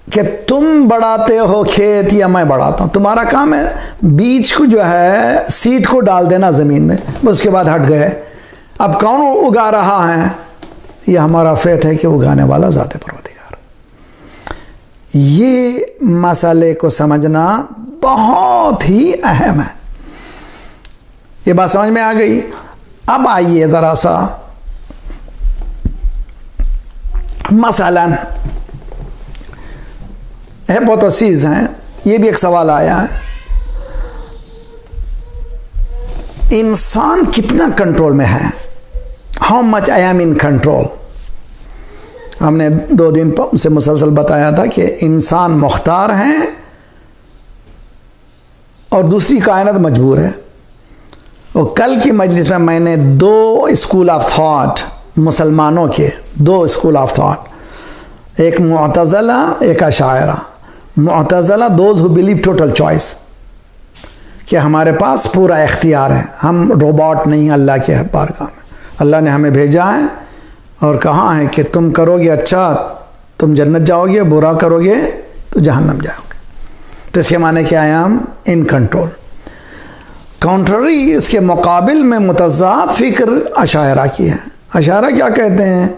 कि तुम बढ़ाते हो खेत या मैं बढ़ाता हूँ। तुम्हारा काम है बीज को जो है सीड को डाल देना ज़मीन में, उसके बाद हट गए। अब कौन उगा रहा है? ये हमारा फेथ है कि उगाने वाला ज़ाते परवरदिगार। ये मसले को समझना बहुत ही अहम है। ये बात समझ में आ गई? अब आइए ज़रा सा, मसलन हिपोथेसिस हैं, ये भी एक सवाल आया है, इंसान कितना कंट्रोल में है? How much I am in control? हमने 2 दिन से मुसलसल बताया था कि इंसान मुख्तार हैं और दूसरी कायनात मजबूर है। और कल की मजलिस में मैंने 2 स्कूल ऑफ थॉट, मुसलमानों के 2 स्कूल ऑफ थॉट, एक मुअतज़िला, एक अशायरा। मुअतज़िला those who believe total choice, कि हमारे पास पूरा इख्तियार है, हम रोबोट नहीं, अल्लाह के बारगाह में अल्लाह ने हमें भेजा है और कहा है कि तुम करोगे अच्छा तुम जन्नत जाओगे, बुरा करोगे तो जहन्नम जाओगे। तो इसके माने क्या है? हम इन कंट्रोल। काउंट्ररी इसके मुकाबिल में मुतज़ाद फ़िक्र अशायरा की है। अशायरा क्या कहते हैं?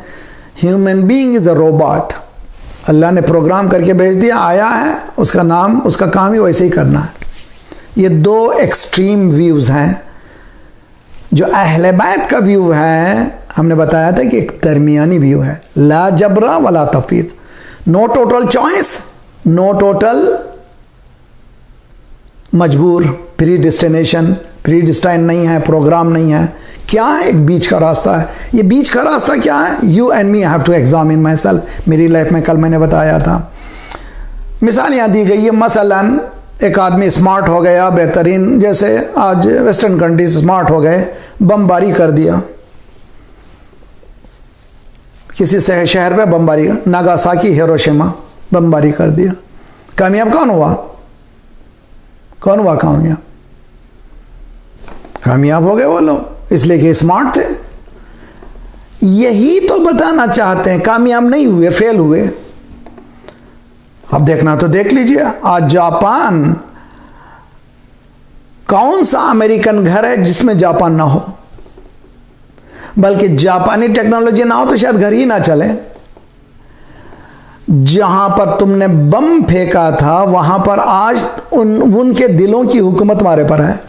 Human being is a robot. Allah ने प्रोग्राम करके भेज दिया, आया है, उसका नाम उसका काम ही वैसे ही करना है। ये 2 एक्सट्रीम व्यूज़ हैं। जो अहले बैत का व्यू है, हमने बताया था कि एक दरमियानी व्यू है, ला जबरा वला तफीद, no total choice, no total मजबूर, प्री डेस्टिनेशन, प्री डिस्टाइन नहीं है, प्रोग्राम नहीं है। क्या है? एक बीच का रास्ता है। ये बीच का रास्ता क्या है? You and me have to examine myself. मेरी लाइफ में कल मैंने बताया था, मिसाल यहाँ दी गई है। मसलन एक आदमी स्मार्ट हो गया, बेहतरीन, जैसे आज वेस्टर्न कंट्रीज स्मार्ट हो गए, बमबारी कर दिया किसी शहर पे, बमबारी, नागासाकी, हिरोशिमा, बमबारी कर दिया। कामयाब कौन हुआ? कौन हुआ कामयाब? कामयाब हो गए वो लोग, इसलिए कि स्मार्ट थे। यही तो बताना चाहते हैं, कामयाब नहीं हुए, फेल हुए। अब देखना तो देख लीजिए, आज जापान, कौन सा अमेरिकन घर है जिसमें जापान ना हो? बल्कि जापानी टेक्नोलॉजी ना हो तो शायद घर ही ना चले। जहां पर तुमने बम फेंका था वहां पर आज उनके दिलों की हुकूमत तुम्हारे पर है।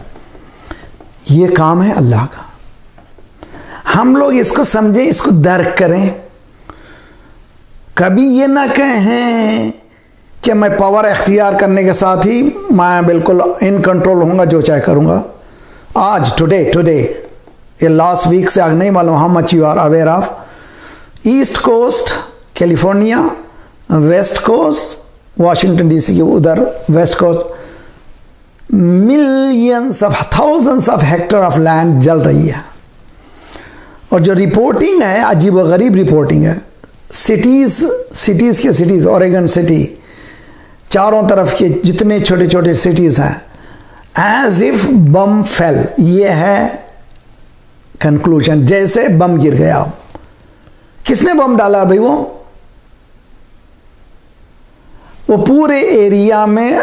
ये काम है अल्लाह का। हम लोग इसको समझें, इसको दर्क करें। कभी ये ना कहें कि मैं पावर इख्तियार करने के साथ ही मैं बिल्कुल इन कंट्रोल होऊंगा, जो चाहे करूंगा। आज टुडे ये लास्ट वीक से आगे नहीं मालूम how much you are aware of, east coast California, west coast Washington DC के उधर west coast, millions of thousands of hectare of land जल रही है। और जो रिपोर्टिंग है अजीब व गरीब रिपोर्टिंग है। सिटीज ओरेगन सिटी, चारों तरफ के जितने छोटे छोटे सिटीज हैं, एज इफ बम फेल। ये है कंक्लूजन, जैसे बम गिर गया। किसने बम डाला भाई? वो पूरे एरिया में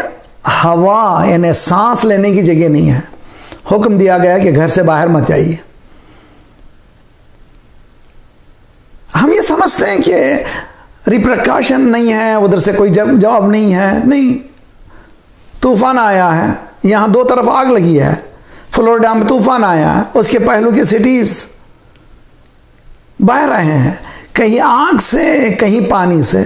हवा यानी सांस लेने की जगह नहीं है। हुक्म दिया गया कि घर से बाहर मत जाइए। हम ये समझते हैं कि रिप्रिकॉशन नहीं है, उधर से कोई जवाब नहीं है। नहीं, तूफान आया है, यहां दो तरफ आग लगी है। फ्लोरिडा में तूफान आया है, उसके पहलू की सिटीज बह रहे हैं, कहीं आग से कहीं पानी से।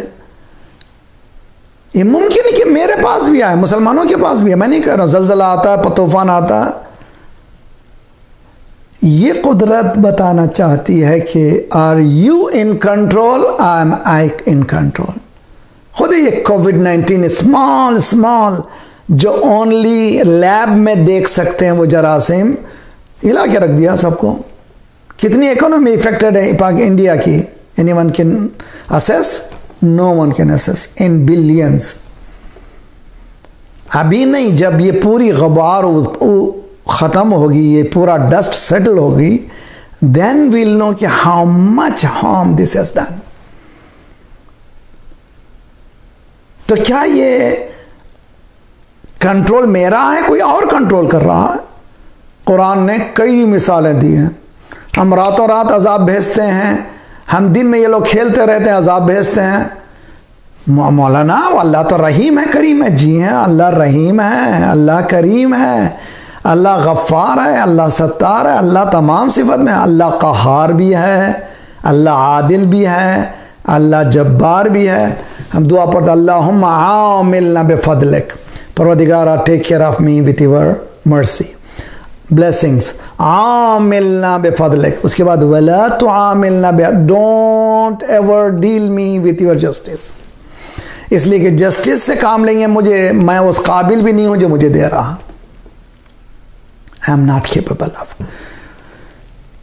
ये मुमकिन है कि मेरे पास भी आए, मुसलमानों के पास भी है। मैं नहीं कह रहा हूं जलजला आता है, तूफान आता है। ये कुदरत बताना चाहती है कि are you in control, I am in control. खुद ये कोविड-19 स्मॉल जो ओनली लैब में देख सकते हैं वो जरासीम, हिला के रख दिया सबको। कितनी इकोनॉमी इफेक्टेड है पाक इंडिया की? Anyone can assess? No one can assess. In billions. अभी नहीं, जब ये पूरी गबार खत्म होगी, ये पूरा डस्ट सेटल होगी, देन वील नो कि how much harm this has done. तो क्या ये कंट्रोल मेरा है, कोई और कंट्रोल कर रहा है? कुरान ने कई मिसालें दी हैं। हम रातों रात अजाब भेजते हैं, हम दिन में ये लोग खेलते रहते हैं, अजाब भेजते हैं। मौलाना अल्लाह तो रहीम है, करीम है। जी हैं, अल्लाह रहीम है, अल्लाह करीम है, अल्लाह गफ्फार है, अल्लाह सत्तार है, अल्लाह तमाम सिफत में। अल्लाह कहार भी है, अल्लाह आदिल भी है, अल्लाह जब्बार भी है। हम दुआ पढ़ते अल्लाहुम्मा आमिलना बिफदलिक, परवरदिगारा take care of me with your mercy, blessings. आमिलना बिफदलिक, उसके बाद वला तुआमिलना बि, don't ever deal me with your justice. इसलिए कि जस्टिस से काम लेंगे मुझे, मैं उस काबिल भी नहीं हूं जो मुझे दे रहा। I am not capable of.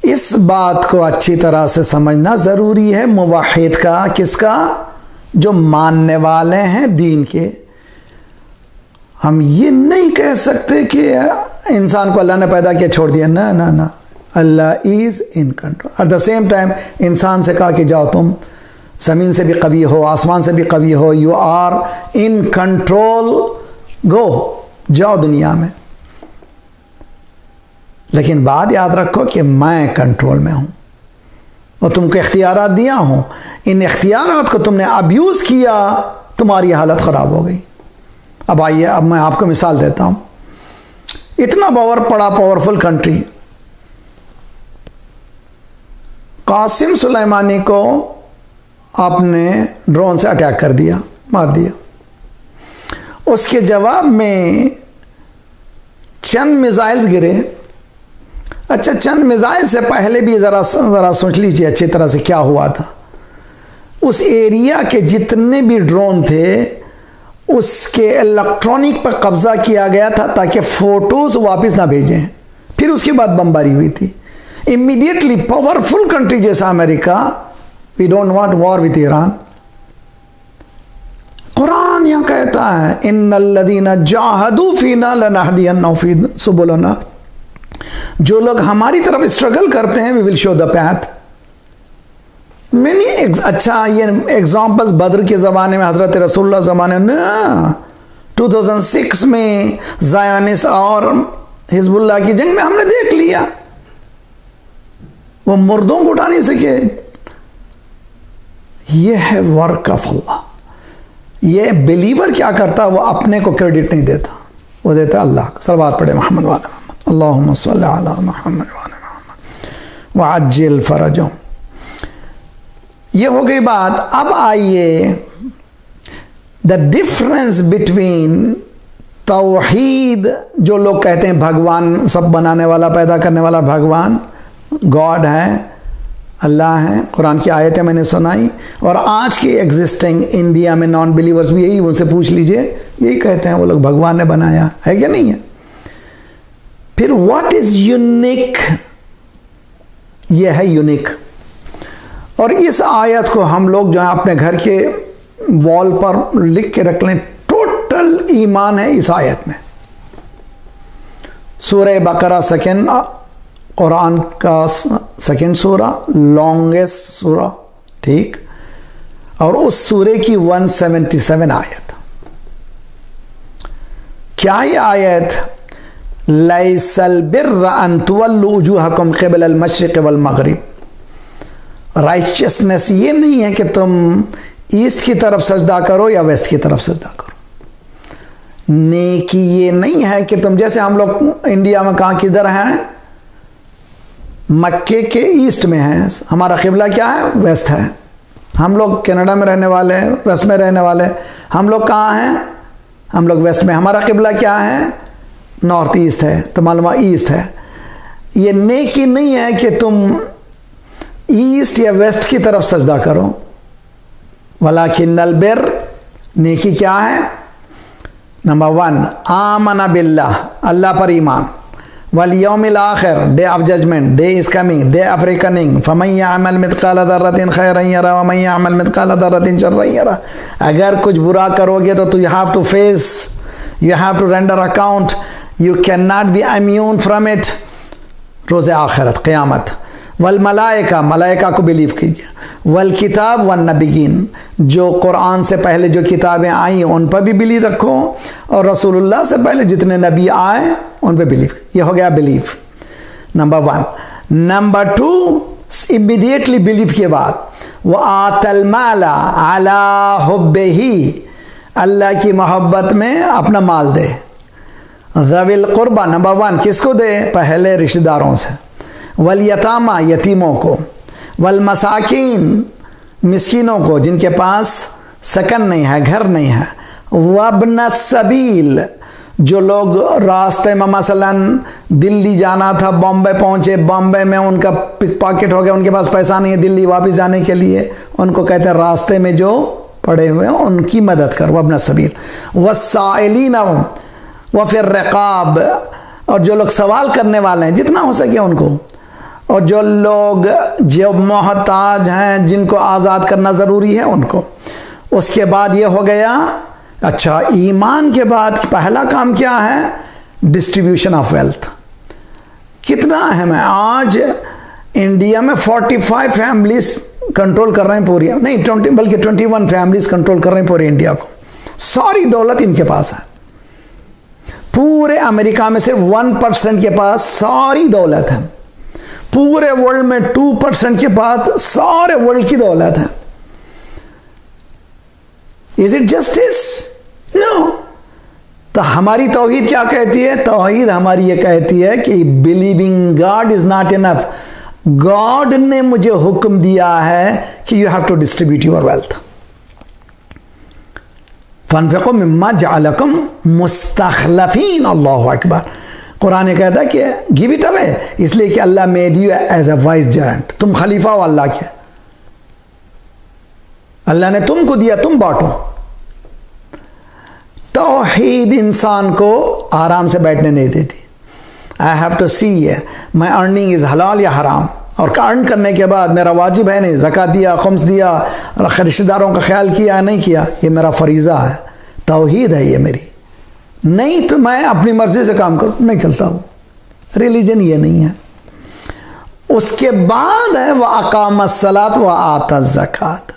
इस बात को अच्छी तरह से समझना जरूरी है। मुवाहिद का, किसका? जो मानने वाले हैं दीन के। हम ये नहीं कह सकते कि इंसान को अल्लाह ने पैदा किया छोड़ दिया। ना ना ना, Allah is in control. At the same time इंसान से कहा कि जाओ तुम ज़मीन से भी कवी हो, आसमान से भी कवी हो, यू आर इन कंट्रोल, गो, जाओ दुनिया में। लेकिन बात याद रखो कि मैं कंट्रोल में हूं और तुमको इख्तियारात दिया हूं। इन इख्तियारात को तुमने अब्यूज़ किया, तुम्हारी हालत ख़राब हो गई। अब आइए, अब मैं आपको मिसाल देता हूं। इतना पावरफुल कंट्री, कासिम सुलेमानी को आपने ड्रोन से अटैक कर दिया, मार दिया। उसके जवाब में चंद मिसाइल्स गिरे। अच्छा, चंद मिसाइल से पहले भी ज़रा सोच लीजिए अच्छी तरह से क्या हुआ था। उस एरिया के जितने भी ड्रोन थे, उसके इलेक्ट्रॉनिक पर कब्जा किया गया था ताकि फोटोज वापस ना भेजें। फिर उसके बाद बमबारी हुई थी। इमीडिएटली पावरफुल कंट्री जैसा America, we don't want war with Iran. Quran यहां कहता है इन्नल्लज़ीना जाहदू फीना लनहदियन्नहुम फी सुबुलना, जो लोग हमारी तरफ स्ट्रगल करते हैं we will show the path. मैंने अच्छा ये एग्जाम्पल्स बद्र के ज़माने में, हज़रत रसूलुल्लाह ज़माने में, 2006 में ज़ायनिस और हिजबुल्लाह की जंग में हमने देख लिया। वो मुर्दों को उठा नहीं सके। ये है वर्क ऑफ अल्लाह। ये बिलीवर क्या करता, वो अपने को क्रेडिट नहीं देता, वो देता अल्लाह को। सलवात पढ़े मोहम्मद वाले मोहम्मद, अल्लाहुम्मा सल्ली अला मोहम्मद वाले मोहम्मद व अज्जिल फरजो। ये हो गई बात। अब आइए द डिफरेंस बिटवीन तौहीद, जो लोग कहते हैं भगवान सब बनाने वाला पैदा करने वाला भगवान गॉड है, अल्लाह है, कुरान की आयतें मैंने सुनाई, और आज की एग्जिस्टिंग इंडिया में नॉन बिलीवर्स भी यही, उनसे पूछ लीजिए, यही कहते हैं वो लोग भगवान ने बनाया है क्या नहीं है। फिर व्हाट इज यूनिक, ये है यूनिक। और इस आयत को हम लोग जो है अपने घर के वॉल पर लिख के रख लें, टोटल ईमान है इस आयत में। सूरह बकरा सेकेंड, कुरान का सेकेंड सूरा, लॉन्गेस्ट सूरा, ठीक, और उस सूरे की 177 आयत। क्या ये आयत, लैसल बिर्र अन तुवल्लू वजूहकुम क़िबल अल मशरिक़ वल मग़रिब, राइचियसनेस ये नहीं है कि तुम ईस्ट की तरफ सजदा करो या वेस्ट की तरफ सजदा करो। नेकी ये नहीं है कि तुम, जैसे हम लोग इंडिया में कहाँ किधर हैं, मक्के के ईस्ट में है, हमारा क़िबला क्या है, वेस्ट है। हम लोग कनाडा में रहने वाले हैं, वेस्ट में रहने वाले, हम लोग कहाँ हैं, हम लोग वेस्ट में, हमारा क़िबला क्या है, नॉर्थ ईस्ट है, तो मालूम ईस्ट है। ये नेकी नहीं है कि तुम ईस्ट या वेस्ट की तरफ सजदा करो, वलाकिन्नल बिर्र, नेकी क्या है, नंबर 1 आमना बिल्लाह, अल्लाह पर ईमान, वल यौमिल आखिर, day of judgment, day is coming, day of reckoning, फमन यअमल मिथक़ाल दर्रतिन खैरन यरा व मन यअमल मिथक़ाल दर्रतिन शर्रन यरा। अगर कुछ बुरा करोगे तो you have to face, you have to render account, you can not be immune from it. रोज़े आखिरत, क़यामत, वल मलाइका, मलाइका को बिलीव कीजिए, वल किताब वन नबीन, जो कुरान से पहले जो किताबें आई उन पर भी बिलीव रखो, और रसूलुल्लाह से पहले जितने नबी आए उन पर बिलीव। ये हो गया believe, number 1। Number 2, immediately believe के बाद, वो आतल माला अला हुब्बिही, अल्लाह की मोहब्बत में अपना माल दे। ज़विल क़ुरबा, नंबर 1 किसको दे, पहले रिश्तेदारों से, वल यतामा, यतीमों को, वल मसाकीन, मिस्कीनों को जिनके पास सकन नहीं है, घर नहीं है, वब्न सबील, जो लोग रास्ते में मसलन दिल्ली जाना था, बॉम्बे पहुंचे, बॉम्बे में उनका पिक पॉकेट हो गया, उनके पास पैसा नहीं है दिल्ली वापस जाने के लिए, उनको कहते हैं रास्ते में जो पड़े हुए हैं उनकी मदद कर, वब्न सबील, वस्साइलीन व फिर रिकाब, और जो लोग सवाल करने वाले हैं जितना हो सके उनको, और जो लोग जो मोहताज हैं जिनको आज़ाद करना ज़रूरी है उनको। उसके बाद ये हो गया, अच्छा ईमान के बाद पहला काम क्या है, डिस्ट्रीब्यूशन ऑफ वेल्थ। कितना अहम है, आज इंडिया में 45 फैमिलीज कंट्रोल कर रहे हैं पूरी, नहीं 20 बल्कि 21 फैमिलीज कंट्रोल कर रहे हैं पूरे इंडिया को, सारी दौलत इनके पास है। पूरे अमेरिका में सिर्फ 1% के पास सारी दौलत है, पूरे वर्ल्ड में 2% के पास सारे वर्ल्ड की दौलत है। Is it justice? नो। तो हमारी तौहीद क्या कहती है, तौहीद हमारी ये कहती है कि believing God is not enough, God ने मुझे हुक्म दिया है कि you have to distribute your wealth. फनफिक़ू मिम्मा जअलकुम मुस्तखलफीन, अल्लाहु अकबर। कुरान कहता है कि गिव इट अवे, इसलिए कि Allah made you as a vicegerent, तुम खलीफा हो अल्लाह के, अल्लाह ने तुमको दिया, तुम बांटो। तौहीद इंसान को आराम से बैठने नहीं देती। I have to see my earning is हलाल या हराम, और अर्न करने के बाद मेरा वाजिब है नहीं, ज़कात दिया, खुम्स दिया, रिश्तेदारों का ख्याल किया नहीं किया, ये मेरा फरीज़ा है, तौहीद है ये मेरी। नहीं तो मैं अपनी मर्जी से काम करूँ, नहीं चलता वो, रिलीजन ये नहीं है। उसके बाद है वह अकामस्सलात व आतज़्ज़कात,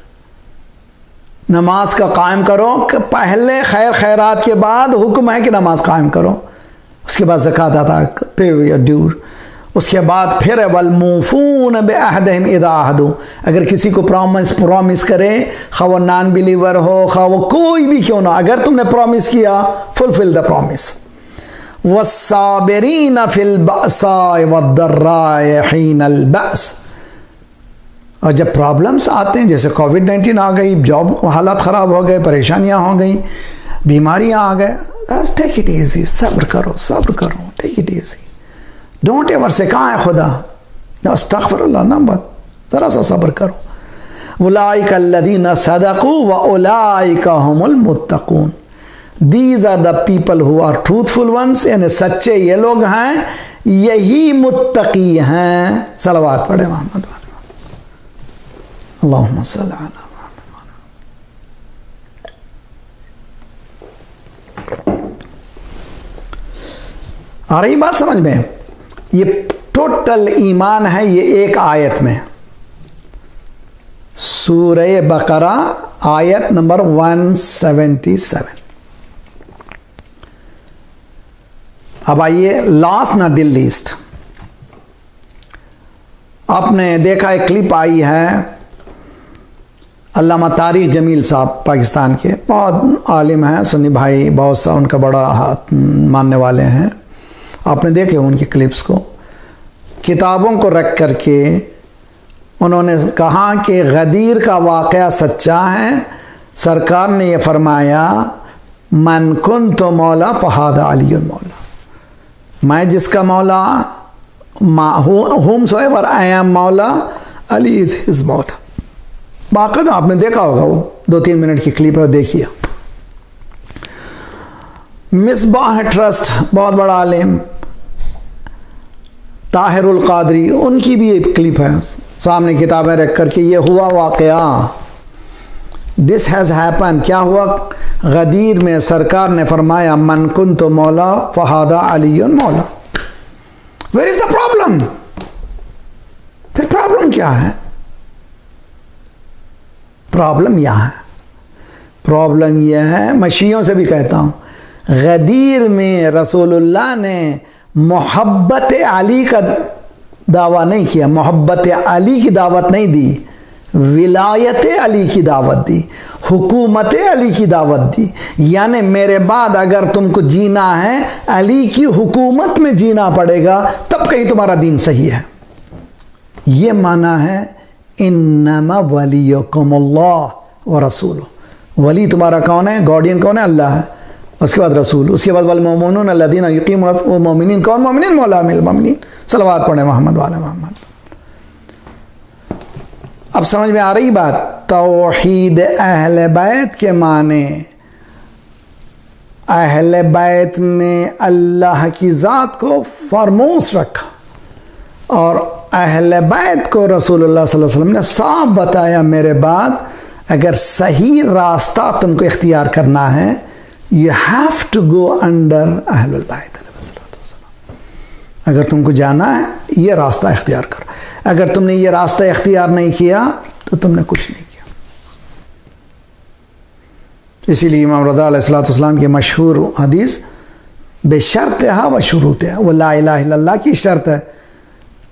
नमाज का कायम करो, पहले खैर खैरात के बाद हुक्म है कि नमाज कायम करो, उसके बाद ज़कात अता पे योर ड्यू, उसके बाद फिर वलमूफून बिअहदिहिम इज़ा अहदू, अगर किसी को प्रॉमिस करे, खा वो नॉन बिलीवर हो, खा वो कोई भी क्यों ना, अगर तुमने प्रॉमिस किया फुलफिल द प्रॉमिस। वस्साबिरीन फिल बअसाइ वद्दर्राइ हीनल बअस, और जब प्रॉब्लम्स आते हैं, जैसे कोविड-19 आ गई, जॉब हालात ख़राब हो गए, परेशानियां हो गई, बीमारियां आ गए, टेक इट इजी, सब्र करो, सब्र करो, take it easy, don't ever say कहाँ है खुदा, अस्तगफिरुल्लाह ना, बस ज़रा सा सब्र करो। उलाइका अल्लज़ीना सदक़ू व उलाइका हुमुल मुत्तक़ून, these are the people who are truthful ones, यानी सच्चे ये लोग हैं, यही मुत्तकी हैं। सलवात पढ़े मोहम्मद वाले, अल्लाहुम्मा सल्ली अला आ रही बात समझ में? ये टोटल ईमान है, ये एक आयत में, सूरह बकरा आयत नंबर 177। अब आइए लास्ट नॉट द लीस्ट, आपने देखा एक क्लिप आई है, अल्लामा तारिक जमील साहब पाकिस्तान के बहुत आलिम हैं, सुन्नी भाई, बहुत सा उनका बड़ा हाथ मानने वाले हैं, आपने देखे उनकी क्लिप्स को, किताबों को रख करके उन्होंने कहा कि गदीर का वाक़या सच्चा है, सरकार ने यह फरमाया मन कुन्तु मौला फ़हादा अली मौला, मैं जिसका मौला, हुम सोएवर आई एम मौला, अली इज़ हिज मौला। बाकायदा आपने देखा होगा, वो 2-3 मिनट की क्लिप है, देखिए। मिसबाह ट्रस्ट बहुत बड़ा आलिम ताहिरुल कादरी, उनकी भी एक क्लिप है, सामने किताबें रख करके ये हुआ वाक़या, दिस हैज़ हैपन, क्या हुआ गदीर में, सरकार ने फरमाया मन कुन्तु मौला फ़हादा अलीयुन मौला। Where is the problem? फिर प्रॉब्लम क्या है? प्रॉब्लम यहाँ है, प्रॉब्लम यह है, मैं शियों से भी कहता हूँ, गदीर में रसूलुल्लाह ने मोहब्बत अली का दावा नहीं किया, मोहब्बत अली की दावत नहीं दी, विलायत अली की दावत दी, हुकूमत अली की दावत दी, यानी मेरे बाद अगर तुमको जीना है अली की हुकूमत में जीना पड़ेगा, तब कहीं तुम्हारा दीन सही है। ये माना है इन्नमा वलियुकुमुल्लाह व रसूलुहु, वली तुम्हारा कौन है, गार्डियन कौन है, अल्लाह है, उसके बाद रसूल, उसके बाद वल मोमिनून अल्लज़ीना युक़ीमून, वो मोमिनीन कौन, मोमिनीन मौला मिल मोमिनीन। सलवात पढ़े मोहम्मद वाले मोहम्मद। अब समझ में आ रही बात? तौहीद अहले बैत के माने, अहले बैत ने अल्लाह की ज़ात को फरमोश रखा, और अहले बैत को रसूलुल्लाह सल्लल्लाहु अलैहि वसल्लम ने साफ बताया, मेरे बाद अगर सही रास्ता तुमको इख्तियार करना है, you have to go under अहलुल बैत। अगर तुमको जाना है, ये रास्ता इख्तियार करो, अगर तुमने ये रास्ता इख्तियार नहीं किया तो तुमने कुछ नहीं किया। इसीलिए इमाम रज़ा अलैहिस्सलाम की मशहूर हदीस बेशर्त है व शुरूत है, वो ला इलाहा इल्लल्लाह की शर्त है,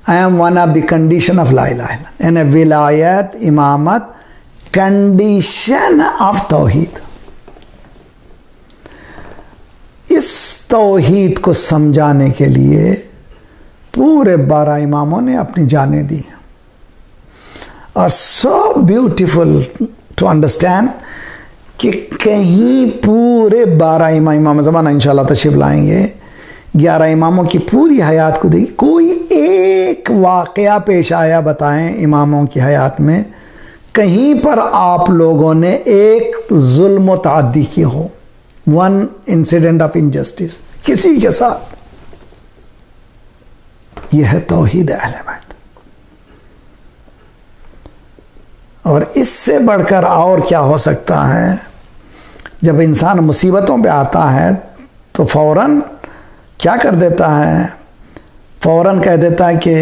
I am one of the condition of ला इलाहा इल्लल्लाह, यानी विलायत, इमामत कंडीशन ऑफ तौहीद। इस तौहीद को समझाने के लिए पूरे 12 इमामों ने अपनी जानें दी, और सो ब्यूटीफुल टू अंडरस्टैंड कि कहीं पूरे 12 इमाम ज़माना इंशाल्लाह तशरीफ़ लाएंगे, 11 इमामों की पूरी हयात को देखिए, कोई एक वाक़या पेश आया बताएं इमामों की हयात में, कहीं पर आप लोगों ने एक जुल्म तअद्दी की हो, वन इंसिडेंट ऑफ इनजस्टिस किसी के साथ। यह है तौहीद अहले बैत। और इससे बढ़कर और क्या हो सकता है? जब इंसान मुसीबतों पे आता है तो फौरन क्या कर देता है? फौरन कह देता है कि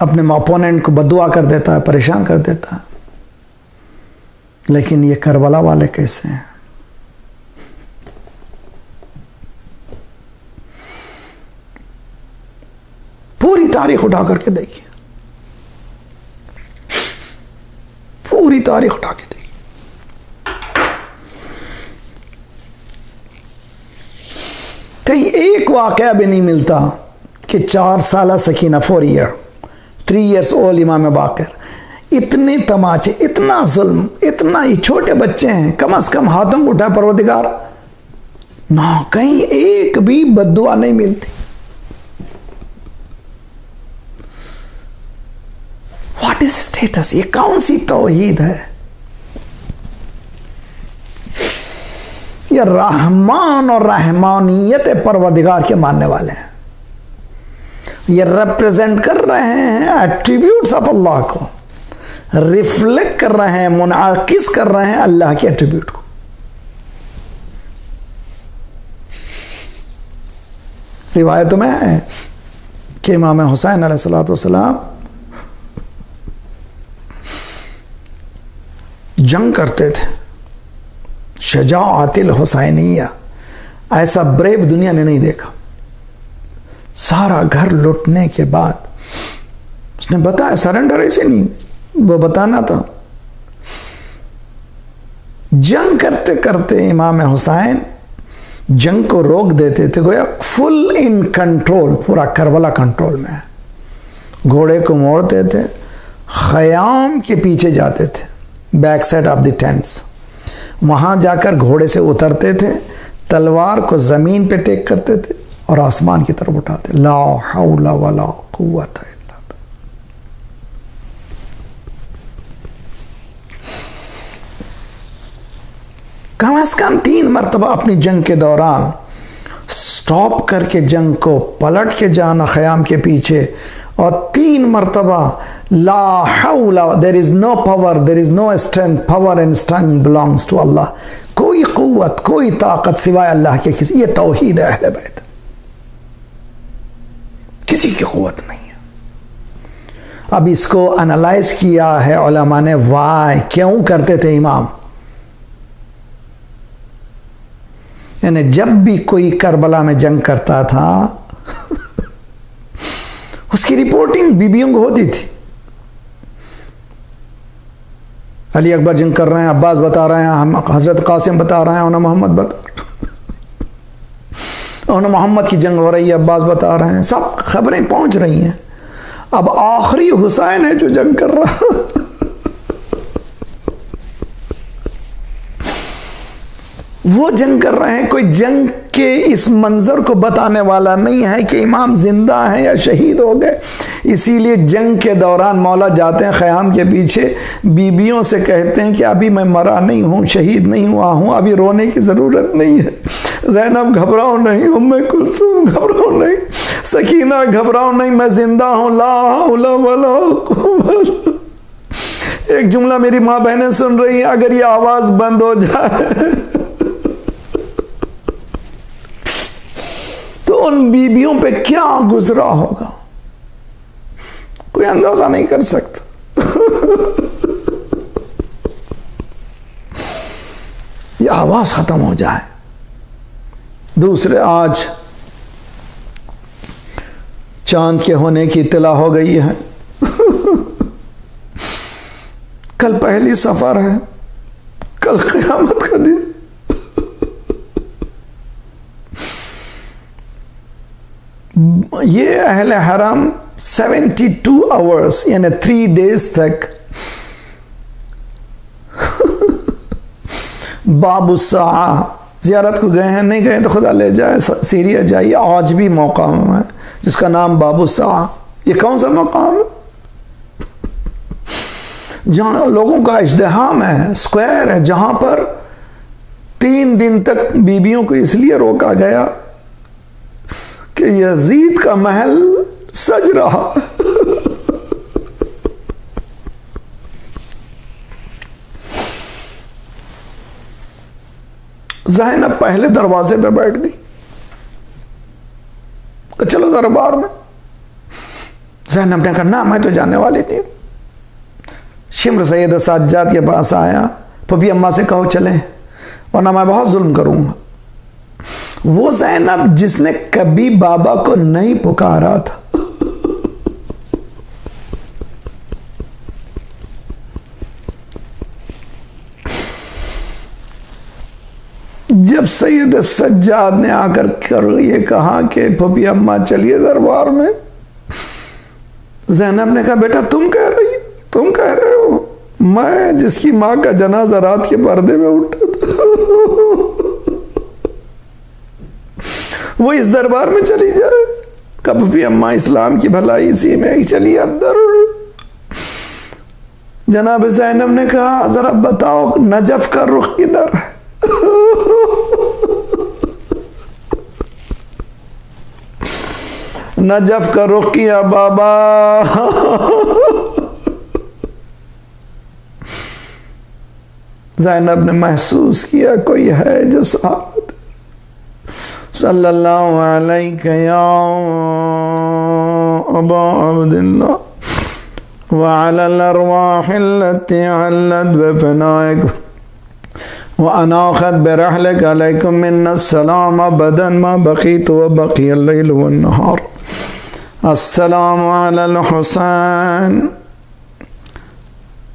अपने ओपोनेंट को बद्दुआ कर देता है, परेशान कर देता है। लेकिन ये करबला वाले कैसे हैं? पूरी तारीख उठा करके देखिए, पूरी तारीख उठा के देखिए। कहीं एक वाकया भी नहीं मिलता कि 4 साल सकीना 4 ईयर 3 years ओल्ड इमाम बाकर, इतने तमाचे, इतना जुल्म, इतना ही छोटे बच्चे हैं, कम से कम हाथों को उठाए परवरदिगार ना, कहीं एक भी बद्दुआ नहीं मिलती। What is status? ये कौन सी तौहीद है? ये रहमान और रहमानियत परवरदिगार के मानने वाले हैं। ये रिप्रेजेंट कर रहे हैं एट्रीब्यूट्स ऑफ अल्लाह को, रिफ्लेक्ट कर रहे हैं, मुनाकिस कर रहे हैं अल्लाह के एट्रीब्यूट को। रिवायत में है कि इमाम हुसैन अलैहिस्सलाम जंग करते थे, शजाअतिल हुसैनिया, ऐसा ब्रेव दुनिया ने नहीं देखा। सारा घर लुटने के बाद उसने बताया, सरेंडर ऐसे नहीं, वो बताना था। जंग करते करते इमाम हुसैन जंग को रोक देते थे, गोया फुल इन कंट्रोल, पूरा करबला कंट्रोल में है। घोड़े को मोड़ते थे, खयाम के पीछे जाते थे, back side of the tents, वहां जाकर घोड़े से उतरते थे, तलवार को जमीन पे टेक करते थे और आसमान की तरफ उठाते। ला हौला वला कुव्वता इल्ला बिल्लाह। कम से कम 3 मरतबा अपनी जंग के दौरान स्टॉप करके जंग को पलट के जाना खयाम के पीछे, और 3 मरतबा ला हौला, there is no power, there is no strength, power and strength belongs to Allah. कोई कुव्वत, कोई ताकत सिवाय अल्लाह के किसी, ये तौहीद है अहले बैत, किसी की कुव्वत नहीं है। अब इसको एनालाइज किया है उलमा ने, वाय क्यों करते थे इमाम। यानी जब भी कोई करबला में जंग करता था उसकी रिपोर्टिंग बीबियों को होती थी। अली अकबर जंग कर रहे हैं, अब्बास बता रहे हैं, हम हजरत कासिम बता रहे हैं, उन्हें मोहम्मद बता उन्हें मोहम्मद की जंग हो रही है, अब्बास बता रहे हैं, सब खबरें पहुंच रही हैं। अब आखिरी हुसैन है जो जंग कर रहा वो जंग कर रहे हैं। कोई जंग के इस मंजर को बताने वाला नहीं है कि इमाम जिंदा हैं या शहीद हो गए। इसीलिए जंग के दौरान मौला जाते हैं ख़याम के पीछे, बीबियों से कहते हैं कि अभी मैं मरा नहीं हूँ, शहीद नहीं हुआ हूँ, अभी रोने की ज़रूरत नहीं है। ज़ैनब घबराओ नहीं, उम्मे कुलसूम घबराओ नहीं, सकीना घबराओ नहीं, मैं जिंदा हूँ। ला हौला वला कुव्वता। एक जुमला मेरी माँ बहनें सुन रही हैं, अगर ये आवाज़ बंद हो जाए तो उन बीबियों पे क्या गुजरा होगा, कोई अंदाजा नहीं कर सकता। ये आवाज खत्म हो जाए। दूसरे, आज चांद के होने की इत्तला हो गई है। कल पहली सफर है, कल क़यामत का दिन। ये अहले हरम 72 आवर्स यानी 3 days तक बाबुस्सा ज़ियारत को गए हैं, नहीं गए तो खुदा ले जाए, सीरिया जाइए। आज भी मकाम है जिसका नाम बाबुस्सा। ये कौन सा मकाम है? जहाँ लोगों का इज्तिहाम है, स्क्वायर है, जहाँ पर 3 दिन तक बीबियों को इसलिए रोका गया कि यजीद का महल सज रहा। ज़ैनब पहले दरवाजे पे बैठ गई, तो चलो दरबार में। ज़ैनब ने कहा ना, मैं तो जाने वाली नहीं। शिम्र सैयद साज्जाद के पास आया, पपी अम्मा से कहो चले, वरना मैं बहुत जुल्म करूंगा। वो ज़ैनब जिसने कभी बाबा को नहीं पुकारा था, जब सैयद सज्जाद ने आकर ये कहा कि पपी अम्मा चलिए दरबार में, ज़ैनब ने कहा बेटा तुम कह रहे हो, मैं जिसकी माँ का जनाजा रात के पर्दे में उठा था वो इस दरबार में चली जाए? कभी अम्मा इस्लाम की भलाई इसी में, चलिए अंदर। जनाब ज़ैनब ने कहा जरा बताओ नजफ का रुख किधर है? नजफ का रुख किया बाबा। ज़ैनब ने महसूस किया कोई है जो सहारा दे। सल्लल्लाहु अलैहि या अबा अब्दुल्लाह व अलल अरवाह अल्लती अल्लत बफनाइक व अनाखत बिरहलिक अलैकुम मिन्नस सलाम अबदन मा बक़ीत व बक़ियल लैल वन नहार। अस्सलामु अलल हुसैन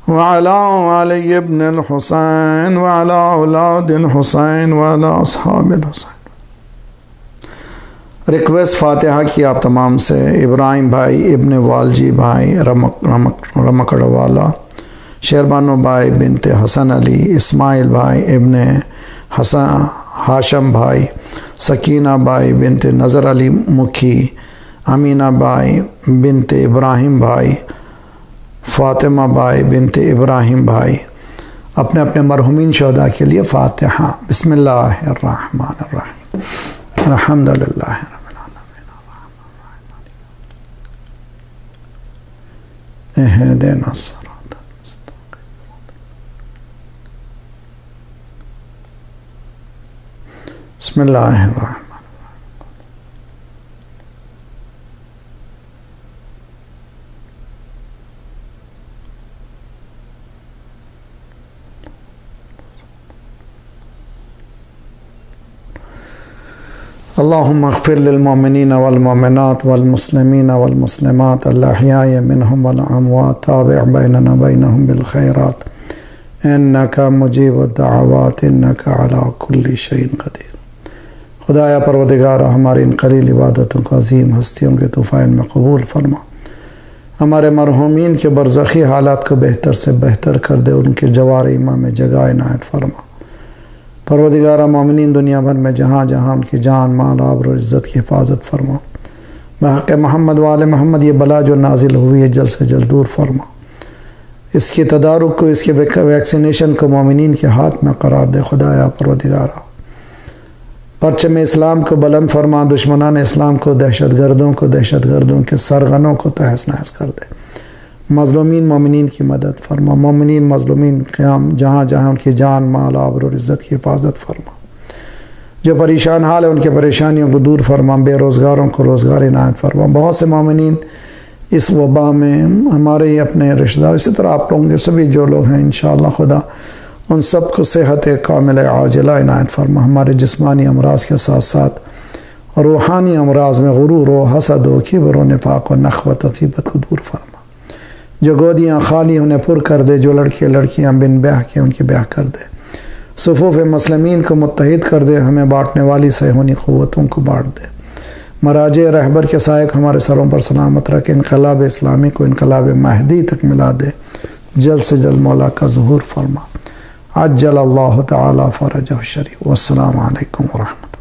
व अला अली इब्न अल हुसैन व अला औलादिल हुसैन व अला अस्हाबिल हुसैन। रिक्वेस्ट फातिहा की आप तमाम से। इब्राहिम भाई इब्न वालजी भाई रमकड़वाला, शेरबानो भाई बिनते हसन अली, इस्माइल भाई इब्न हसन हाशम भाई, सकीना भाई बिनते नज़र अली मुखी, अमीना भाई बिनते इब्राहिम भाई, फ़ातिमा भाई बिनते इब्राहिम भाई, अपने अपने मरहुमीन शहदा के लिए फ़ातिहा। बिस्मिल्लाहिर्रहमानिर्रहीम। अल्हम्दुलिल्लाह इहदिना सिरातल मुस्तक़ीम। बिस्मिल्लाहिर्रहमानिर्रहीम। अल्लाहुम्मा अग़फ़िर लिल मोमिनीना वल मोमिनात वल मुस्लिमीना वल मुस्लिमात अल अहयाइ मिनहुम वल अमवात ताबिअ बैनना बैनहुम बिल खैरात इन्नका मुजीबुद दअवात इन्नका अला कुल्लि शैइन क़दीर। खुदाया परवरदिगार हमारी इन कलील इबादतों को अज़ीम हस्तियों के तूफ़ाइन में कबूल फरमा। हमारे मरहूमीन के बरज़खी हालात को बेहतर से बेहतर कर दे, उनके जवार ईमान में जगह इनायत फरमा। परवरदिगार मोमिनीन दुनिया भर में जहाँ जहाँ उनकी जान माल आबरू और इज़्ज़त की हिफाजत फरमा। बहक़ मोहम्मद वाले मोहम्मद ये बला जो नाजिल हुई है जल्द से जल्द दूर फरमा। इसके तदारुक को, इसके वैक्सीनेशन को मोमिनीन के हाथ में करार दे। खुदाया परवरदिगारा परचम इस्लाम को बुलंद फरमा, दुश्मनान इस्लाम को, दहशतगर्दों के सरगनों को तहस नहस कर दे। मज़लूमीन मोमिनीन की मदद फरमा। मोमिनीन मज़लूमीन क़याम जहाँ जहाँ उनकी जान माल आबरू और इज़्ज़त की हिफाजत फरमा। जो परेशान हाल है उनके परेशानियों को दूर फरमा। बेरोज़गारों को रोज़गार इनायत फरमा। बहुत से मोमिनीन इस वबा में, हमारे अपने रिश्तेदार, इसी तरह आप लोगों के सभी जो लोग हैं इंशाअल्लाह खुदा उन सब को सेहत कामिल आजिला इनायत फरमा। हमारे जिस्मानी अमराज के साथ साथ रूहानी अमराज में गुरूर व हसद व किब्र व निफाक़ व नख़वत व ग़ीबत को दूर फरमा। जो गोदियाँ खाली उन्हें पुर कर दे। जो लड़कियाँ बिन ब्याह के उनकी ब्याह कर दे। सुफ़ूफ़ मुस्लिमीन को मुत्तहिद कर दे। हमें बाँटने वाली सैहुनी क़ुव्वतों को बाँट दे। मराजे रहबर के सायक हमारे सरों पर सलामत रखे। इनकलाब इस्लामी को इनकलाब महदी तक मिला दे। जल्द से जल्द मौला का ज़ुहूर फरमा। अज्जल अल्लाह तआला फ़रजहु शरीफ। वस्सलामु अलैकुम व रहमतुल्लाह।